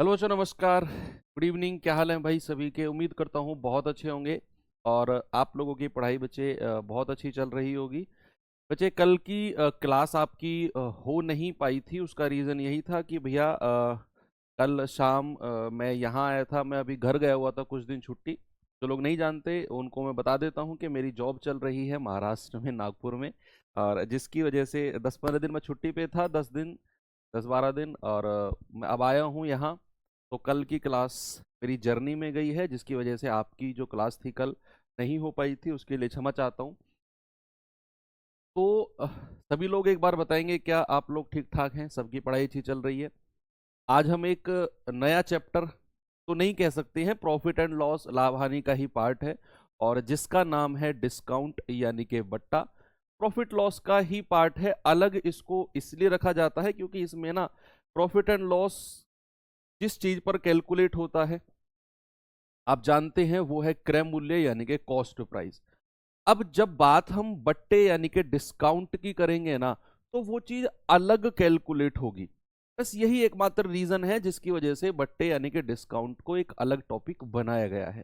Hello बच्चों, नमस्कार। Good evening. क्या हाल है भाई सभी के? उम्मीद करता हूँ बहुत अच्छे होंगे। और आप लोगों की पढ़ाई बच्चे बहुत अच्छी चल रही होगी। बच्चे, कल की क्लास आपकी हो नहीं पाई थी। उसका रीज़न यही था कि भैया कल शाम मैं यहाँ आया था। मैं अभी घर गया हुआ था कुछ दिन छुट्टी। जो लोग नहीं जानते उनको मैं बता देता हूँ कि मेरी जॉब चल रही है महाराष्ट्र में, नागपुर में। और जिसकी वजह से 10-15 दिन मैं छुट्टी पे था, 10 दिन, 10-12 दिन। और मैं अब आया हूँ यहाँ। तो कल की क्लास मेरी जर्नी में गई है, जिसकी वजह से आपकी जो क्लास थी कल नहीं हो पाई थी। उसके लिए क्षमा चाहता हूँ। तो सभी लोग एक बार बताएंगे, क्या आप लोग ठीक ठाक हैं? सबकी पढ़ाई अच्छी चल रही है? आज हम एक नया चैप्टर तो नहीं कह सकते हैं, प्रॉफिट एंड लॉस, लाभ हानि का ही पार्ट है, और जिसका नाम है डिस्काउंट यानी कि बट्टा। प्रॉफिट लॉस का ही पार्ट है। अलग इसको इसलिए रखा जाता है क्योंकि इसमें ना प्रॉफिट एंड लॉस जिस चीज पर कैलकुलेट होता है, आप जानते हैं, वो है क्रय मूल्य यानी कि कॉस्ट प्राइस। अब जब बात हम बट्टे यानी कि डिस्काउंट की करेंगे ना, तो वो चीज अलग कैलकुलेट होगी। बस यही एकमात्र रीजन है जिसकी वजह से बट्टे यानी कि डिस्काउंट को एक अलग टॉपिक बनाया गया है।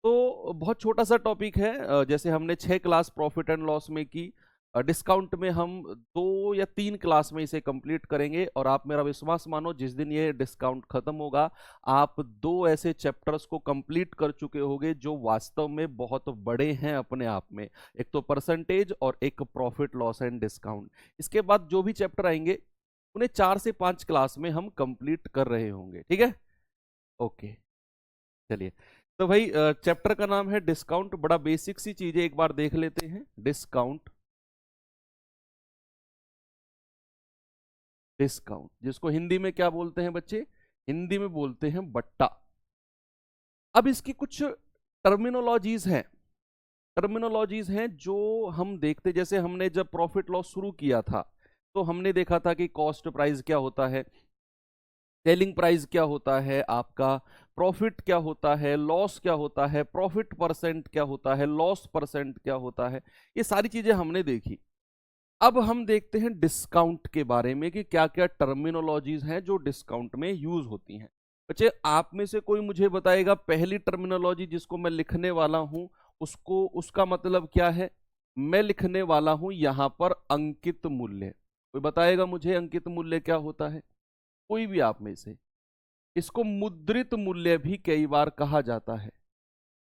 तो बहुत छोटा सा टॉपिक है। जैसे हमने 6 क्लास प्रॉफिट एंड लॉस में की, डिस्काउंट में हम 2 या 3 क्लास में इसे कंप्लीट करेंगे। और आप मेरा विश्वास मानो, जिस दिन ये डिस्काउंट खत्म होगा, आप 2 ऐसे चैप्टर्स को कंप्लीट कर चुके होंगे जो वास्तव में बहुत बड़े हैं अपने आप में। एक तो परसेंटेज और एक प्रॉफिट लॉस एंड डिस्काउंट। इसके बाद जो भी चैप्टर आएंगे उन्हें 4 से 5 क्लास में हम कंप्लीट कर रहे होंगे। ठीक है? ओके, चलिए। तो भाई, चैप्टर का नाम है डिस्काउंट। बड़ा बेसिक सी चीजें एक बार देख लेते हैं। डिस्काउंट, डिस्काउंट जिसको हिंदी में क्या बोलते हैं बच्चे? हिंदी में बोलते हैं बट्टा। अब इसकी कुछ टर्मिनोलॉजीज हैं। टर्मिनोलॉजीज हैं जो हम देखते, जैसे हमने जब प्रॉफिट लॉस शुरू किया था तो हमने देखा था कि कॉस्ट प्राइस क्या होता है, सेलिंग प्राइस क्या होता है, आपका प्रॉफिट क्या होता है, लॉस क्या होता है, प्रॉफिट परसेंट क्या होता है, लॉस परसेंट क्या होता है। ये सारी चीजें हमने देखी। अब हम देखते हैं डिस्काउंट के बारे में कि क्या क्या टर्मिनोलॉजीज हैं जो डिस्काउंट में यूज होती हैं। बच्चे, आप में से कोई मुझे बताएगा पहली टर्मिनोलॉजी जिसको मैं लिखने वाला हूं, उसको, उसका मतलब क्या है? मैं लिखने वाला हूं यहां पर अंकित मूल्य। कोई बताएगा मुझे अंकित मूल्य क्या होता है? कोई भी आप में से। इसको मुद्रित मूल्य भी कई बार कहा जाता है।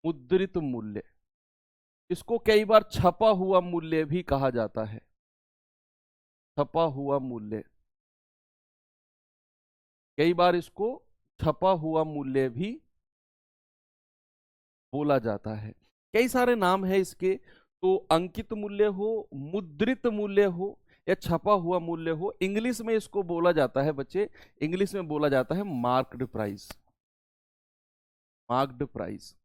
मुद्रित मूल्य। इसको कई बार छपा हुआ मूल्य भी कहा जाता है। छपा हुआ मूल्य। कई बार इसको छपा हुआ मूल्य भी बोला जाता है। कई सारे नाम है इसके। तो अंकित मूल्य हो, मुद्रित मूल्य हो, या छपा हुआ मूल्य हो, इंग्लिश में इसको बोला जाता है बच्चे, इंग्लिश में बोला जाता है मार्क्ड प्राइस। Marked price.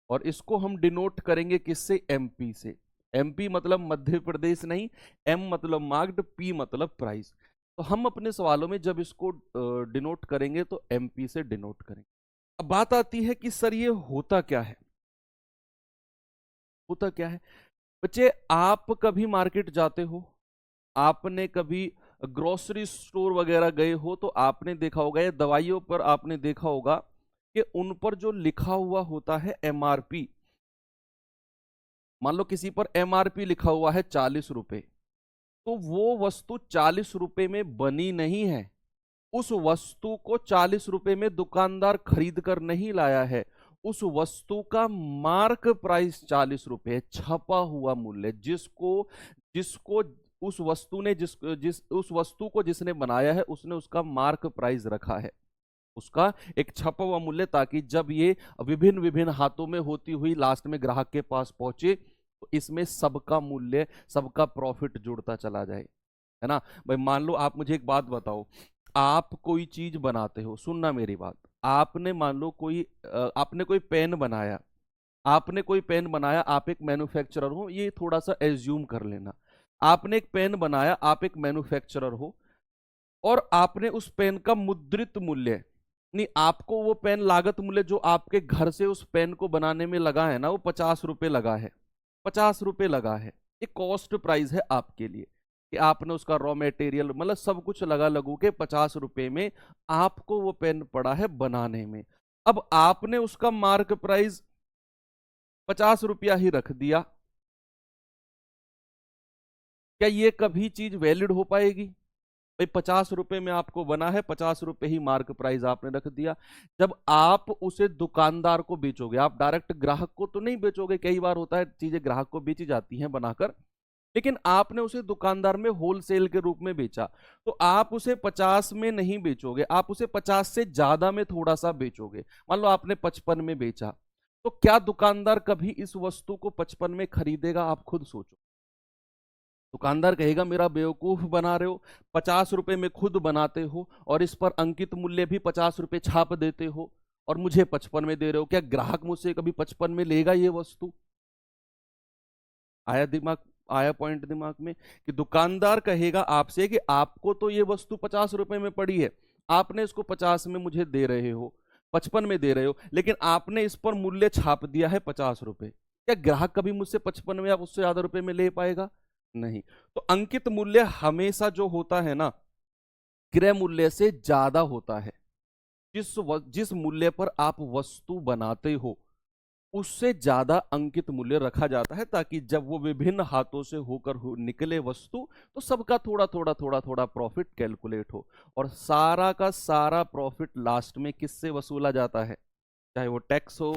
और इसको हम डिनोट करेंगे किससे? एमपी से। एमपी मतलब मध्य प्रदेश नहीं, एम मतलब मार्क्ड, पी मतलब प्राइस। तो हम अपने सवालों में जब इसको डिनोट करेंगे तो एमपी से डिनोट करेंगे। अब बात आती है कि सर ये होता क्या है? होता क्या है बच्चे? आप कभी मार्केट जाते हो, आपने कभी ग्रोसरी स्टोर वगैरह गए हो, तो आपने देखा होगा, या दवाइयों पर आपने देखा होगा कि उन पर जो लिखा हुआ होता है एमआरपी, मान लो किसी पर एमआरपी लिखा हुआ है 40 रुपए, तो वो वस्तु 40 रुपए में बनी नहीं है। उस वस्तु को 40 रुपए में दुकानदार खरीद कर नहीं लाया है। उस वस्तु का मार्क प्राइस 40 रुपए है, छपा हुआ मूल्य, जिसको जिसको उस वस्तु ने जिस जिस उस वस्तु को जिसने बनाया है उसने उसका मार्क प्राइस रखा है, उसका एक छपा हुआ मूल्य, ताकि जब ये विभिन्न विभिन्न हाथों में होती हुई लास्ट में ग्राहक के पास पहुंचे तो इसमें सबका मूल्य, सबका प्रॉफिट जुड़ता चला जाए। है ना भाई? मान लो आप मुझे एक बात बताओ, आप कोई चीज बनाते हो, सुनना मेरी बात। आपने मान लो आपने कोई पेन बनाया, आपने कोई पेन बनाया, आप एक मैन्युफैक्चरर हो, ये थोड़ा सा एज्यूम कर लेना। आपने एक पेन बनाया, आप एक मैन्युफैक्चरर हो, और आपने उस पेन का मुद्रित मूल्य, नहीं, आपको वो पेन लागत मूल्य जो आपके घर से उस पेन को बनाने में लगा है ना, वो 50 रुपए लगा है। 50 रुपए लगा है, ये कॉस्ट प्राइस है आपके लिए। कि आपने उसका रॉ मटेरियल मतलब सब कुछ लगा लगू के 50 रुपए में आपको वो पेन पड़ा है बनाने में। अब आपने उसका मार्क प्राइस 50 रुपया ही रख दिया, क्या ये कभी चीज वैलिड हो पाएगी? भाई 50 रुपए में आपको बना है, 50 रुपए ही मार्क प्राइस आपने रख दिया। जब आप उसे दुकानदार को बेचोगे, आप डायरेक्ट ग्राहक को तो नहीं बेचोगे, कई बार होता है चीजें ग्राहक को बेची जाती हैं बनाकर, लेकिन आपने उसे दुकानदार में होलसेल के रूप में बेचा, तो आप उसे 50 में नहीं बेचोगे, आप उसे 50 से ज्यादा में थोड़ा सा बेचोगे। मान लो आपने 55 में बेचा, तो क्या दुकानदार कभी इस वस्तु को 55 में खरीदेगा? आप खुद सोचो। दुकानदार कहेगा मेरा बेवकूफ बना रहे हो, 50 रुपए में खुद बनाते हो और इस पर अंकित मूल्य भी 50 रुपए छाप देते हो और मुझे 55 में दे रहे हो, क्या ग्राहक मुझसे कभी 55 में लेगा ये वस्तु? आया पॉइंट दिमाग में कि दुकानदार कहेगा आपसे कि आपको तो ये वस्तु 50 रुपए में पड़ी है, आपने इसको 50 में मुझे दे रहे हो, 55 में दे रहे हो, लेकिन आपने इस पर मूल्य छाप दिया है 50 रुपए। क्या ग्राहक कभी मुझसे 55 में या उससे ज्यादा रुपए में ले पाएगा? नहीं। तो अंकित मूल्य हमेशा जो होता है ना, क्रय मूल्य से ज्यादा होता है। जिस मूल्य पर आप वस्तु बनाते हो उससे ज्यादा अंकित मूल्य रखा जाता है, ताकि जब वो विभिन्न हाथों से होकर निकले वस्तु, तो सबका थोड़ा थोड़ा थोड़ा थोड़ा प्रॉफिट कैलकुलेट हो, और सारा का सारा प्रॉफिट लास्ट में किससे वसूला जाता है? चाहे वो टैक्स हो,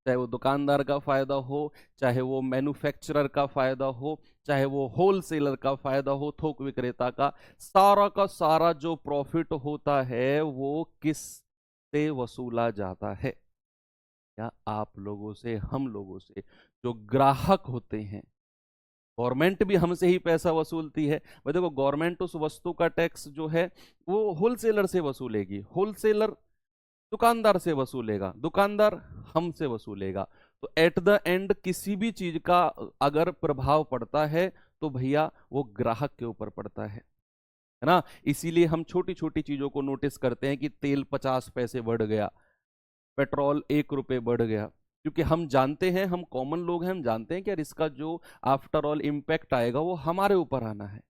चाहे वो दुकानदार का फायदा हो, चाहे वो मैन्युफैक्चरर का फायदा हो, चाहे वो होलसेलर का फायदा हो, थोक विक्रेता का सारा जो प्रॉफिट होता है वो किस से वसूला जाता है? या आप लोगों से, हम लोगों से, जो ग्राहक होते हैं। गवर्नमेंट भी हमसे ही पैसा वसूलती है। भाई देखो, गवर्नमेंट उस वस्तु का टैक्स जो है वो होलसेलर से वसूलेगी, होलसेलर दुकानदार से वसूलेगा, दुकानदार हमसे वसूलेगा। तो एट द एंड किसी भी चीज का अगर प्रभाव पड़ता है तो भैया वो ग्राहक के ऊपर पड़ता है ना। इसीलिए हम छोटी छोटी चीजों को नोटिस करते हैं कि तेल 50 पैसे बढ़ गया, पेट्रोल 1 रुपए बढ़ गया, क्योंकि हम जानते हैं, हम कॉमन लोग हैं, हम जानते हैं कि यार इसका जो आफ्टर ऑल इम्पैक्ट आएगा वो हमारे ऊपर आना है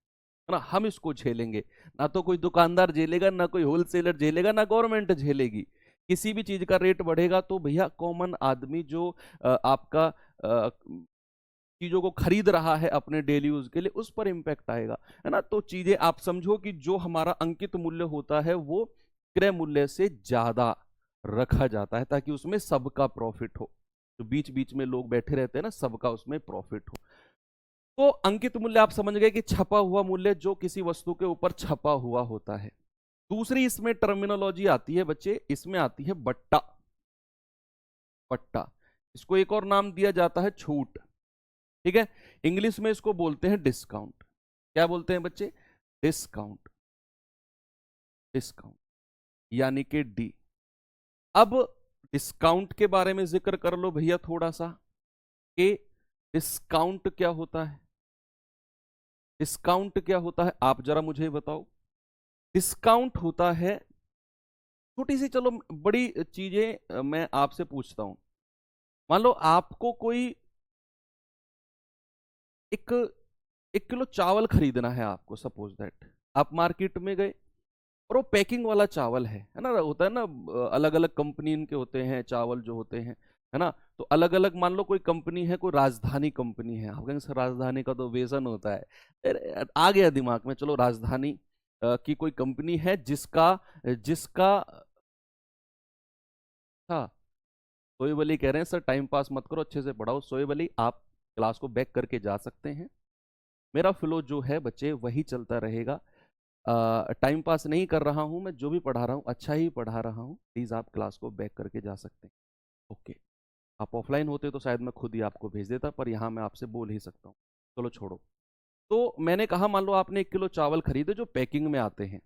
ना, हम इसको झेलेंगे। ना तो कोई दुकानदार झेलेगा, ना कोई होलसेलर झेलेगा, ना गवर्नमेंट झेलेगी। किसी भी चीज का रेट बढ़ेगा तो भैया कॉमन आदमी जो आपका चीजों को खरीद रहा है अपने डेली यूज के लिए, उस पर इंपैक्ट आएगा, है ना। तो चीजें आप समझो कि जो हमारा अंकित मूल्य होता है वो क्रय मूल्य से ज्यादा रखा जाता है, ताकि उसमें सबका प्रॉफिट हो। तो बीच बीच में लोग बैठे रहते हैं ना, सबका उसमें प्रॉफिट हो। तो अंकित मूल्य आप समझ गए कि छपा हुआ मूल्य जो किसी वस्तु के ऊपर छपा हुआ होता है। दूसरी इसमें टर्मिनोलॉजी आती है बच्चे, इसमें आती है बट्टा। बट्टा, इसको एक और नाम दिया जाता है छूट, ठीक है। इंग्लिश में इसको बोलते हैं डिस्काउंट। क्या बोलते हैं बच्चे? डिस्काउंट, डिस्काउंट यानी कि डी। अब डिस्काउंट के बारे में जिक्र कर लो भैया थोड़ा सा, कि डिस्काउंट क्या होता है। डिस्काउंट क्या होता है आप जरा मुझे बताओ। डिस्काउंट होता है, छोटी सी, चलो बड़ी चीजें मैं आपसे पूछता हूं। मान लो आपको कोई एक 1 किलो चावल खरीदना है आपको, सपोज दैट आप मार्केट में गए और वो पैकिंग वाला चावल है ना, होता है ना, अलग अलग कंपनी इनके होते हैं चावल जो होते हैं, है ना। तो अलग अलग, मान लो कोई कंपनी है, कोई राजधानी कंपनी है, आप कहेंगे सर राजधानी का तो वेसन होता है। अरे, आ गया दिमाग में, चलो राजधानी की कोई कंपनी है जिसका जिसका हाँ, सोएब अली कह रहे हैं सर टाइम पास मत करो, अच्छे से पढ़ाओ। सोएब अली आप क्लास को बैक करके जा सकते हैं, मेरा फ्लो जो है बच्चे वही चलता रहेगा। टाइम पास नहीं कर रहा हूं, मैं जो भी पढ़ा रहा हूं अच्छा ही पढ़ा रहा हूं। प्लीज आप क्लास को बैक करके जा सकते हैं। ओके, आप ऑफलाइन होते तो शायद मैं खुद ही आपको भेज देता, पर यहाँ मैं आपसे बोल ही सकता हूँ। चलो छोड़ो। तो मैंने कहा मान लो आपने 1 किलो चावल खरीदे जो पैकिंग में आते हैं,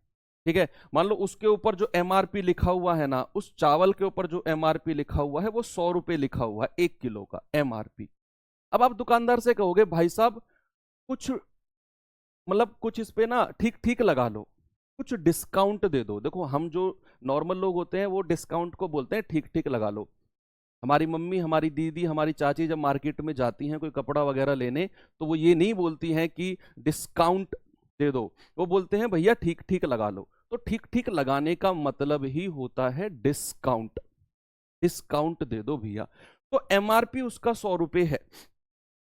ठीक है। मान लो उसके ऊपर जो एमआरपी लिखा हुआ है ना, उस चावल के ऊपर जो एमआरपी लिखा हुआ है वो 100 रुपए लिखा हुआ है 1 किलो का एमआरपी। अब आप दुकानदार से कहोगे भाई साहब कुछ, मतलब कुछ इस पे ना ठीक ठीक लगा लो, कुछ डिस्काउंट दे दो। देखो हम जो नॉर्मल लोग होते हैं वो डिस्काउंट को बोलते हैं ठीक ठीक लगा लो। हमारी मम्मी, हमारी दीदी, हमारी चाची जब मार्केट में जाती हैं कोई कपड़ा वगैरह लेने, तो वो ये नहीं बोलती हैं कि डिस्काउंट दे दो। वो बोलते हैं भैया ठीक ठीक लगा लो। तो ठीक ठीक लगाने का मतलब ही होता है डिस्काउंट। डिस्काउंट दे दो भैया। तो एमआरपी उसका 100 रुपए है।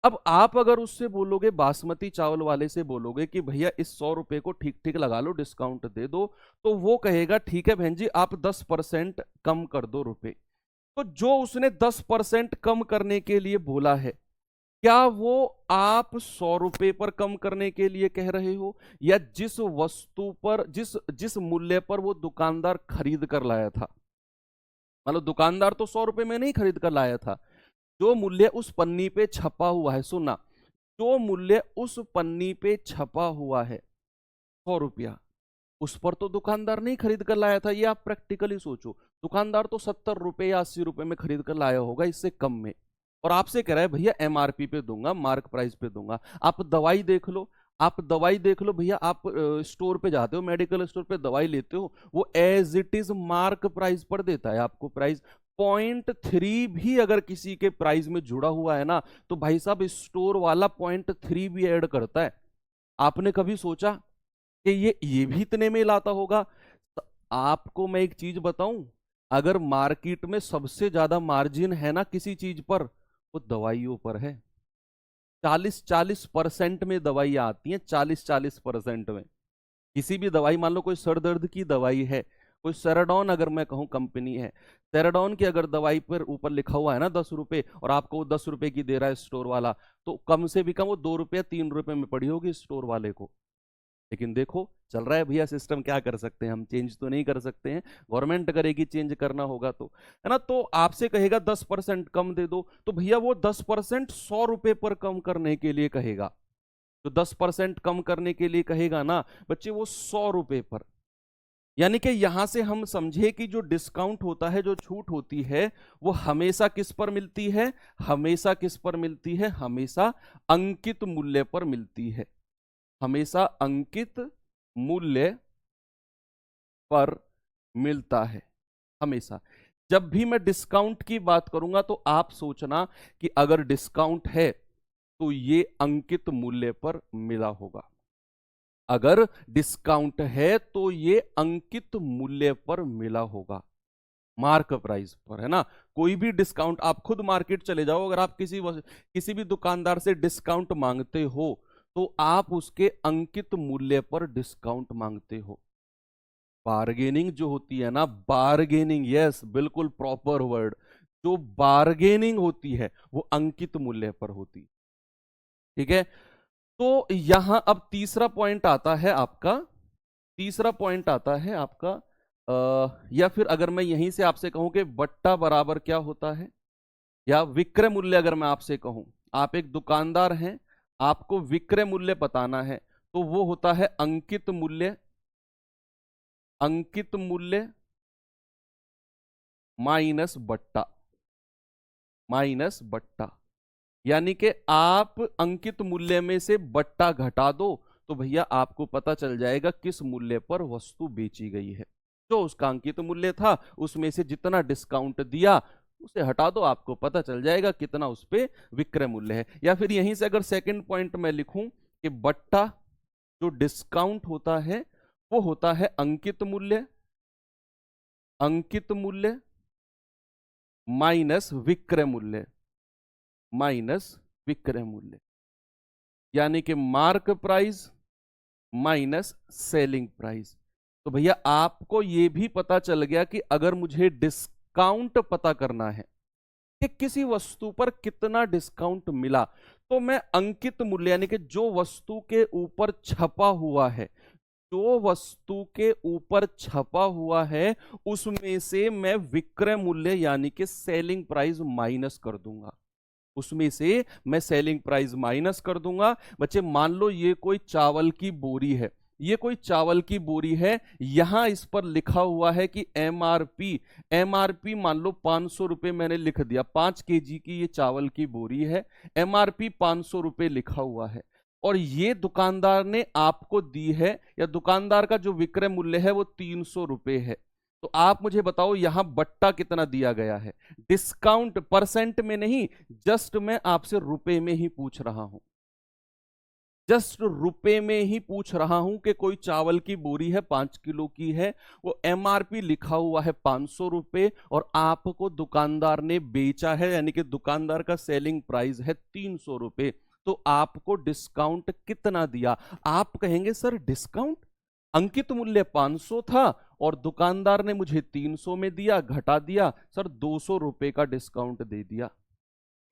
अब आप अगर उससे बोलोगे, बासमती चावल वाले से बोलोगे कि भैया इस 100 रुपए को ठीक ठीक लगा लो, डिस्काउंट दे दो, तो वो कहेगा ठीक है बहन जी, आप 10% कम कर दो रुपए। तो जो उसने 10% कम करने के लिए बोला है, क्या वो आप 100 रुपए पर कम करने के लिए कह रहे हो, या जिस वस्तु पर, जिस जिस मूल्य पर वो दुकानदार खरीद कर लाया था? मतलब दुकानदार तो 100 रुपए में नहीं खरीद कर लाया था। जो मूल्य उस पन्नी पे छपा हुआ है, सुनना, जो मूल्य उस पन्नी पे छपा हुआ है 100 रुपया, उस पर तो दुकानदार नहीं खरीद कर लाया था। ये आप प्रैक्टिकली सोचो, दुकानदार तो 70 रुपए या 80 रुपए में खरीद कर लाया होगा, इससे कम में। और आपसे कह रहा है भैया एमआरपी पे दूंगा, मार्क प्राइस पे दूंगा। आप दवाई देख लो, आप दवाई देख लो भैया, आप स्टोर पे जाते हो, मेडिकल स्टोर पे दवाई लेते हो, वो as it is mark price पर देता है आपको प्राइस। 0.3 भी अगर किसी के प्राइस में जुड़ा हुआ है ना, तो भाई साहब स्टोर वाला 0.3 भी ऐड करता है। आपने कभी सोचा कि ये भी इतने में लाता होगा? तो आपको मैं एक चीज बताऊं, अगर मार्केट में सबसे ज्यादा मार्जिन है ना किसी चीज पर, वो दवाइयों पर है। 40-40% में दवाइयां आती हैं, 40-40% में। किसी भी दवाई, मान लो कोई सर दर्द की दवाई है, कोई सेराडॉन अगर मैं कहूँ कंपनी है, सेराडॉन की अगर दवाई पर ऊपर लिखा हुआ है ना 10 रुपए, और आपको वो 10 रुपए की दे रहा है स्टोर वाला, तो कम से भी कम वो 2 रुपया 3 रुपए में पड़ी होगी स्टोर वाले को। लेकिन देखो चल रहा है भैया सिस्टम, क्या कर सकते हैं हम, चेंज तो नहीं कर सकते हैं, गवर्नमेंट करेगी, चेंज करना होगा तो, है ना। तो आपसे कहेगा 10% कम दे दो, तो भैया वो 10% 100 रुपए पर कम करने के लिए कहेगा। तो 10% कम करने के लिए कहेगा ना बच्चे, वो 100 रुपए पर। यानी कि यहां से हम समझे कि जो डिस्काउंट होता है, जो छूट होती है, वो हमेशा किस पर मिलती है? हमेशा किस पर मिलती है? हमेशा अंकित मूल्य पर मिलती है। हमेशा अंकित मूल्य पर मिलता है, हमेशा। जब भी मैं डिस्काउंट की बात करूंगा तो आप सोचना कि अगर डिस्काउंट है तो ये अंकित मूल्य पर मिला होगा। अगर डिस्काउंट है तो ये अंकित मूल्य पर मिला होगा, मार्क प्राइस पर, है ना। कोई भी डिस्काउंट, आप खुद मार्केट चले जाओ, अगर आप किसी भी दुकानदार से डिस्काउंट मांगते हो, तो आप उसके अंकित मूल्य पर डिस्काउंट मांगते हो। बार्गेनिंग जो होती है ना, बार्गेनिंग, यस बिल्कुल प्रॉपर वर्ड, जो बार्गेनिंग होती है वो अंकित मूल्य पर होती, ठीक है। तो यहां अब तीसरा पॉइंट आता है आपका, तीसरा पॉइंट आता है आपका, या फिर अगर मैं यहीं से आपसे कहूं कि बट्टा बराबर क्या होता है, या विक्रय मूल्य अगर मैं आपसे कहूं, आप एक दुकानदार हैं, आपको विक्रय मूल्य बताना है, तो वो होता है अंकित मूल्य, अंकित मूल्य माइनस बट्टा, माइनस बट्टा। यानी कि आप अंकित मूल्य में से बट्टा घटा दो, तो भैया आपको पता चल जाएगा किस मूल्य पर वस्तु बेची गई है। जो उसका अंकित मूल्य था उसमें से जितना डिस्काउंट दिया उसे हटा दो, आपको पता चल जाएगा कितना उस पे विक्रय मूल्य है। या फिर यहीं से अगर सेकंड पॉइंट में लिखूं कि बट्टा जो डिस्काउंट होता है वो होता है अंकित मूल्य, अंकित मूल्य माइनस विक्रय मूल्य, माइनस विक्रय मूल्य। यानी कि mark price minus selling price. तो भैया आपको यह भी पता चल गया कि अगर मुझे डिस्काउंट पता करना है कि किसी वस्तु पर कितना डिस्काउंट मिला, तो मैं अंकित मूल्य यानी कि जो वस्तु के ऊपर छपा हुआ है, जो वस्तु के ऊपर छपा हुआ है उसमें से मैं विक्रय मूल्य यानी कि सेलिंग प्राइस माइनस कर दूंगा, उसमें से मैं सेलिंग प्राइस माइनस कर दूंगा। बच्चे मान लो ये कोई चावल की बोरी है, ये कोई चावल की बोरी है, यहां इस पर लिखा हुआ है कि एमआरपी, एमआरपी मान लो 500 रुपए मैंने लिख दिया, 5 केजी की ये चावल की बोरी है, एमआरपी 500 रुपए लिखा हुआ है, और ये दुकानदार ने आपको दी है, या दुकानदार का जो विक्रय मूल्य है वो 300 रुपए है। तो आप मुझे बताओ यहां बट्टा कितना दिया गया है? डिस्काउंट परसेंट में नहीं, जस्ट मैं आपसे रुपए में ही पूछ रहा हूं। जस्ट रुपए में ही पूछ रहा हूं कि कोई चावल की बोरी है 5 किलो की है, वो एमआरपी लिखा हुआ है 500 रुपए और आपको दुकानदार ने बेचा है, यानी कि दुकानदार का सेलिंग प्राइस है 300 रुपए, तो आपको डिस्काउंट कितना दिया? आप कहेंगे सर डिस्काउंट, अंकित मूल्य 500 था और दुकानदार ने मुझे 300 में दिया, घटा दिया, सर 200 रुपए का डिस्काउंट दे दिया।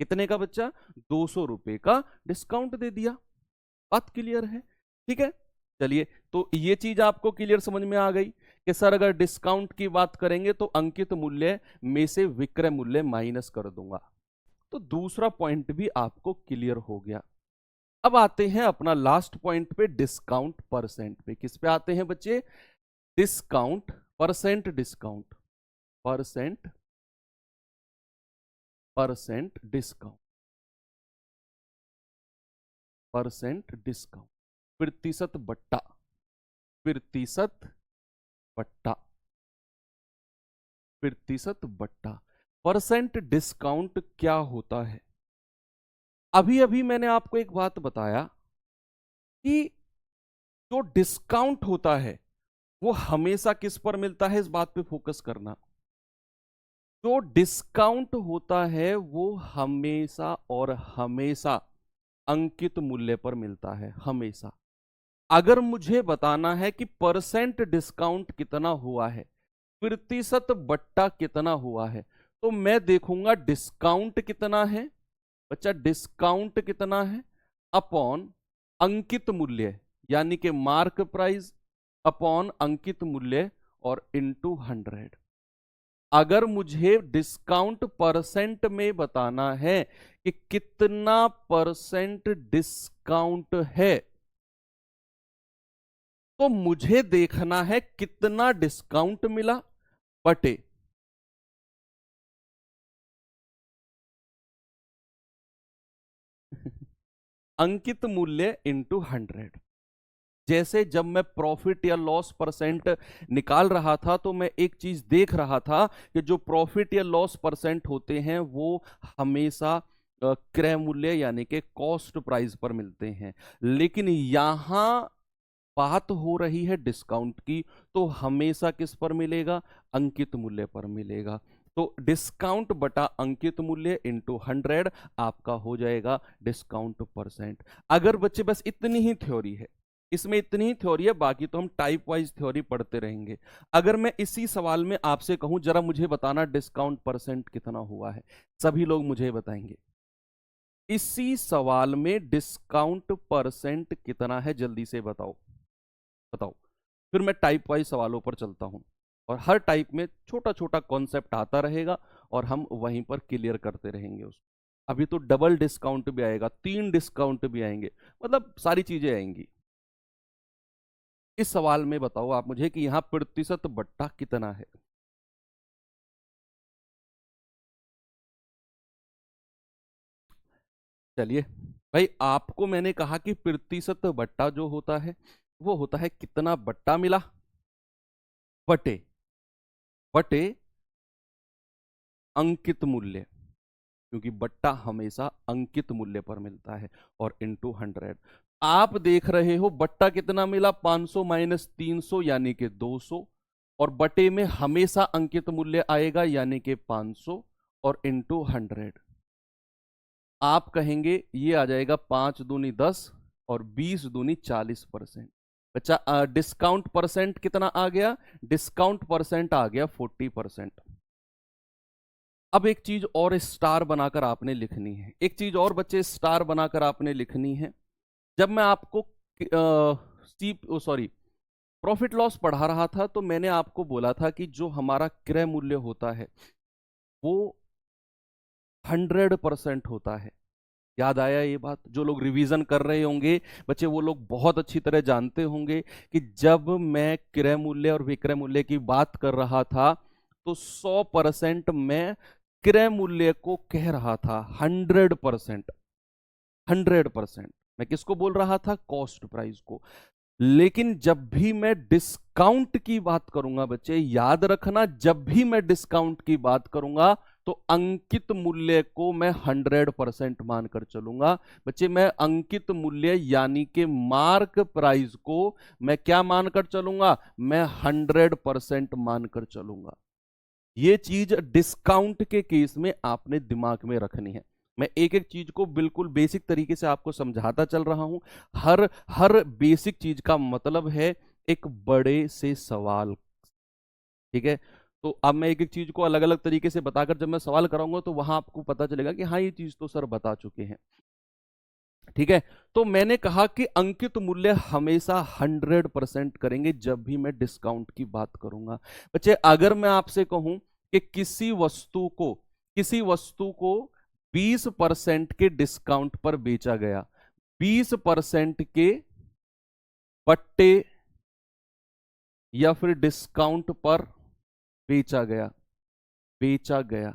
कितने का बच्चा? 200 रुपए का डिस्काउंट दे दिया। बात क्लियर है? ठीक है, चलिए, तो ये चीज आपको क्लियर समझ में आ गई कि सर अगर डिस्काउंट की बात करेंगे तो अंकित मूल्य में से विक्रय मूल्य माइनस कर दूंगा। तो दूसरा पॉइंट भी आपको क्लियर हो गया। अब आते हैं अपना लास्ट पॉइंट पे, डिस्काउंट परसेंट पे। किस पे आते हैं बच्चे? Discount percent, discount percent, percent discount, percent discount, प्रतिशत बट्टा, प्रतिशत बट्टा, प्रतिशत बट्टा। परसेंट डिस्काउंट क्या होता है? अभी अभी मैंने आपको एक बात बताया कि जो डिस्काउंट होता है वो हमेशा किस पर मिलता है, इस बात पे फोकस करना। जो डिस्काउंट होता है वो हमेशा और हमेशा अंकित मूल्य पर मिलता है, हमेशा। अगर मुझे बताना है कि परसेंट डिस्काउंट कितना हुआ है, प्रतिशत बट्टा कितना हुआ है, तो मैं देखूंगा डिस्काउंट कितना है बच्चा, डिस्काउंट कितना है अपॉन अंकित मूल्य, यानी कि मार्क प्राइस अपॉन अंकित मूल्य और इनटू 100। अगर मुझे डिस्काउंट परसेंट में बताना है कि कितना परसेंट डिस्काउंट है, तो मुझे देखना है कितना डिस्काउंट मिला बटे अंकित मूल्य इंटू 100। जैसे जब मैं प्रॉफिट या लॉस परसेंट निकाल रहा था तो मैं एक चीज देख रहा था कि जो प्रॉफिट या लॉस परसेंट होते हैं वो हमेशा क्रय मूल्य यानी कि कॉस्ट प्राइस पर मिलते हैं, लेकिन यहां बात हो रही है डिस्काउंट की, तो हमेशा किस पर मिलेगा? अंकित मूल्य पर मिलेगा। तो डिस्काउंट बटा अंकित मूल्य इंटू 100 आपका हो जाएगा डिस्काउंट परसेंट। अगर बच्चे बस इतनी ही थ्योरी है, इसमें इतनी ही थ्योरी है, बाकी तो हम टाइप वाइज थ्योरी पढ़ते रहेंगे। अगर मैं इसी सवाल में आपसे कहूं जरा मुझे बताना डिस्काउंट परसेंट कितना हुआ है, सभी लोग मुझे बताएंगे इसी सवाल में डिस्काउंट परसेंट कितना है, जल्दी से बताओ बताओ। फिर मैं टाइप वाइज सवालों पर चलता हूं और हर टाइप में छोटा छोटा कॉन्सेप्ट आता रहेगा और हम वहीं पर क्लियर करते रहेंगे उसको। अभी तो डबल डिस्काउंट भी आएगा, 3 डिस्काउंट भी आएंगे, मतलब सारी चीजें आएंगी। इस सवाल में बताओ आप मुझे कि यहां प्रतिशत बट्टा कितना है। चलिए भाई, आपको मैंने कहा कि प्रतिशत बट्टा जो होता है वो होता है कितना बट्टा मिला बटे बटे अंकित मूल्य, क्योंकि बट्टा हमेशा अंकित मूल्य पर मिलता है, और इंटू 100। आप देख रहे हो बट्टा कितना मिला, 500 माइनस 300 यानी कि 200, और बटे में हमेशा अंकित मूल्य आएगा यानी कि 500 और इंटू 100। आप कहेंगे ये आ जाएगा 5 दूनी 10 और 20 दूनी 40%। बच्चा डिस्काउंट परसेंट कितना आ गया? डिस्काउंट परसेंट आ गया 40%। अब एक चीज और स्टार बनाकर आपने लिखनी है, एक चीज और बच्चे स्टार बनाकर आपने लिखनी है। जब मैं आपको सॉरी प्रॉफिट लॉस पढ़ा रहा था तो मैंने आपको बोला था कि जो हमारा क्रय मूल्य होता है वो 100% होता है। याद आया ये बात? जो लोग रिवीजन कर रहे होंगे बच्चे वो लोग बहुत अच्छी तरह जानते होंगे कि जब मैं क्रय मूल्य और विक्रय मूल्य की बात कर रहा था तो 100% मैं क्रय मूल्य को कह रहा था, 100%। 100% मैं किसको बोल रहा था? कॉस्ट प्राइस को। लेकिन जब भी मैं डिस्काउंट की बात करूंगा बच्चे, याद रखना, जब भी मैं डिस्काउंट की बात करूंगा तो अंकित मूल्य को मैं 100% मानकर चलूंगा। बच्चे मैं अंकित मूल्य यानी कि मार्क प्राइस को मैं क्या मानकर चलूंगा, मैं 100% मानकर चलूंगा। ये चीज डिस्काउंट के केस में आपने दिमाग में रखनी है। मैं एक एक चीज को बिल्कुल बेसिक तरीके से आपको समझाता चल रहा हूं। हर हर बेसिक चीज का मतलब है एक बड़े से सवाल। ठीक है, तो अब मैं एक एक चीज को अलग अलग तरीके से बताकर जब मैं सवाल कराऊंगा तो वहां आपको पता चलेगा कि हाँ ये चीज तो सर बता चुके हैं। ठीक है, तो मैंने कहा कि अंकित मूल्य हमेशा 100% करेंगे जब भी मैं डिस्काउंट की बात करूंगा। बच्चे अगर मैं आपसे कहूं कि किसी वस्तु को 20% के डिस्काउंट पर बेचा गया, 20% के बट्टे या फिर डिस्काउंट पर बेचा गया,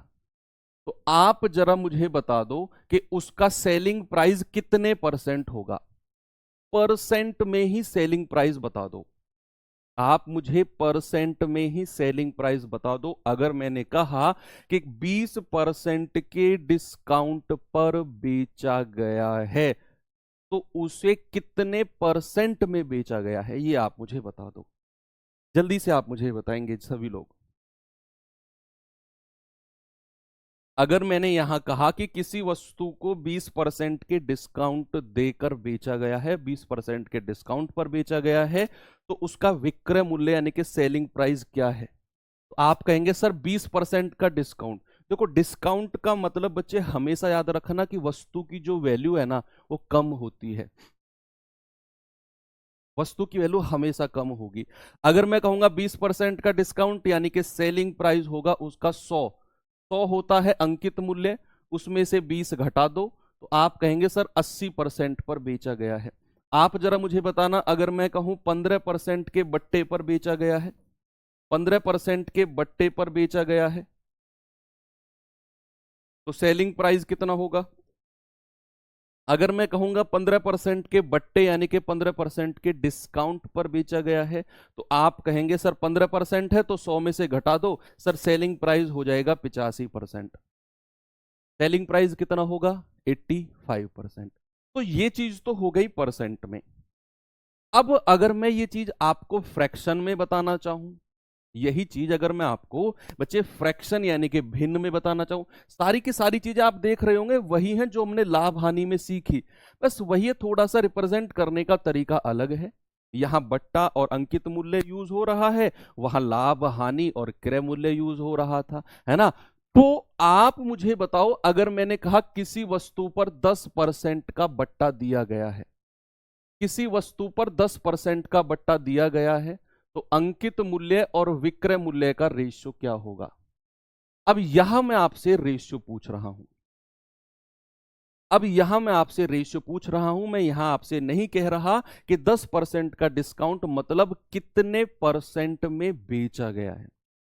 तो आप जरा मुझे बता दो कि उसका सेलिंग प्राइस कितने परसेंट होगा। परसेंट में ही सेलिंग प्राइस बता दो। आप मुझे परसेंट में ही सेलिंग प्राइस बता दो। अगर मैंने कहा कि 20% के डिस्काउंट पर बेचा गया है तो उसे कितने परसेंट में बेचा गया है, ये आप मुझे बता दो। जल्दी से आप मुझे बताएंगे सभी लोग। अगर मैंने यहां कहा कि किसी वस्तु को 20% के डिस्काउंट देकर बेचा गया है, 20% के डिस्काउंट पर बेचा गया है, तो उसका विक्रय मूल्य यानी कि सेलिंग प्राइस क्या है। तो आप कहेंगे सर 20% का डिस्काउंट। देखो डिस्काउंट का मतलब बच्चे हमेशा याद रखना कि वस्तु की जो वैल्यू है ना वो कम होती है। वस्तु की वैल्यू हमेशा कम होगी। अगर मैं कहूंगा 20% का डिस्काउंट यानी कि सेलिंग प्राइस होगा उसका 100 होता है अंकित मूल्य, उसमें से 20 घटा दो तो आप कहेंगे सर 80% पर बेचा गया है। आप जरा मुझे बताना अगर मैं कहूं 15% के बट्टे पर बेचा गया है, 15% के बट्टे पर बेचा गया है तो सेलिंग प्राइस कितना होगा। अगर मैं कहूंगा 15% के बट्टे यानी कि 15% के डिस्काउंट पर बेचा गया है तो आप कहेंगे सर 15% है तो 100 में से घटा दो, सर सेलिंग प्राइस हो जाएगा 85%। सेलिंग प्राइस कितना होगा 85%। तो ये चीज तो हो गई परसेंट में। अब अगर मैं ये चीज आपको फ्रैक्शन में बताना चाहूं, यही चीज अगर मैं आपको बच्चे फ्रैक्शन यानी कि भिन्न में बताना चाहूं, सारी की सारी चीजें आप देख रहे होंगे वही हैं जो हमने लाभ हानि में सीखी, बस वही है थोड़ा सा रिप्रेजेंट करने का तरीका अलग है। यहां बट्टा और अंकित मूल्य यूज हो रहा है, वहां लाभ हानि और क्रय मूल्य यूज हो रहा था, है ना। तो आप मुझे बताओ अगर मैंने कहा किसी वस्तु पर 10% का बट्टा दिया गया है, किसी वस्तु पर 10% का बट्टा दिया गया है तो अंकित मूल्य और विक्रय मूल्य का रेशियो क्या होगा। अब यहां मैं आपसे रेशियो पूछ रहा हूं, मैं यहां आपसे नहीं कह रहा कि 10% का डिस्काउंट मतलब कितने परसेंट में बेचा गया है।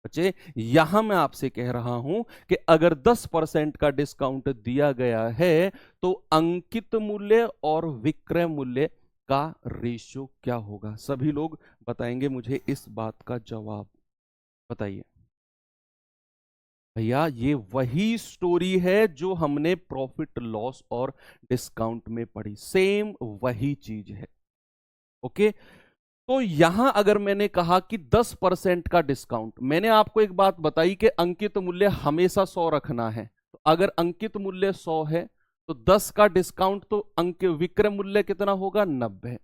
बच्चे यहां मैं आपसे कह रहा हूं कि अगर 10% का डिस्काउंट दिया गया है तो अंकित मूल्य और विक्रय मूल्य का रेशियो क्या होगा। सभी लोग बताएंगे मुझे इस बात का जवाब, बताइए भैया। ये वही स्टोरी है जो हमने प्रॉफिट लॉस और डिस्काउंट में पढ़ी, सेम वही चीज है। ओके, तो यहां अगर मैंने कहा कि 10% का डिस्काउंट, मैंने आपको एक बात बताई कि अंकित मूल्य हमेशा 100 रखना है, तो अगर अंकित मूल्य 100 है तो 10 का डिस्काउंट तो अंक विक्रय मूल्य कितना होगा 90।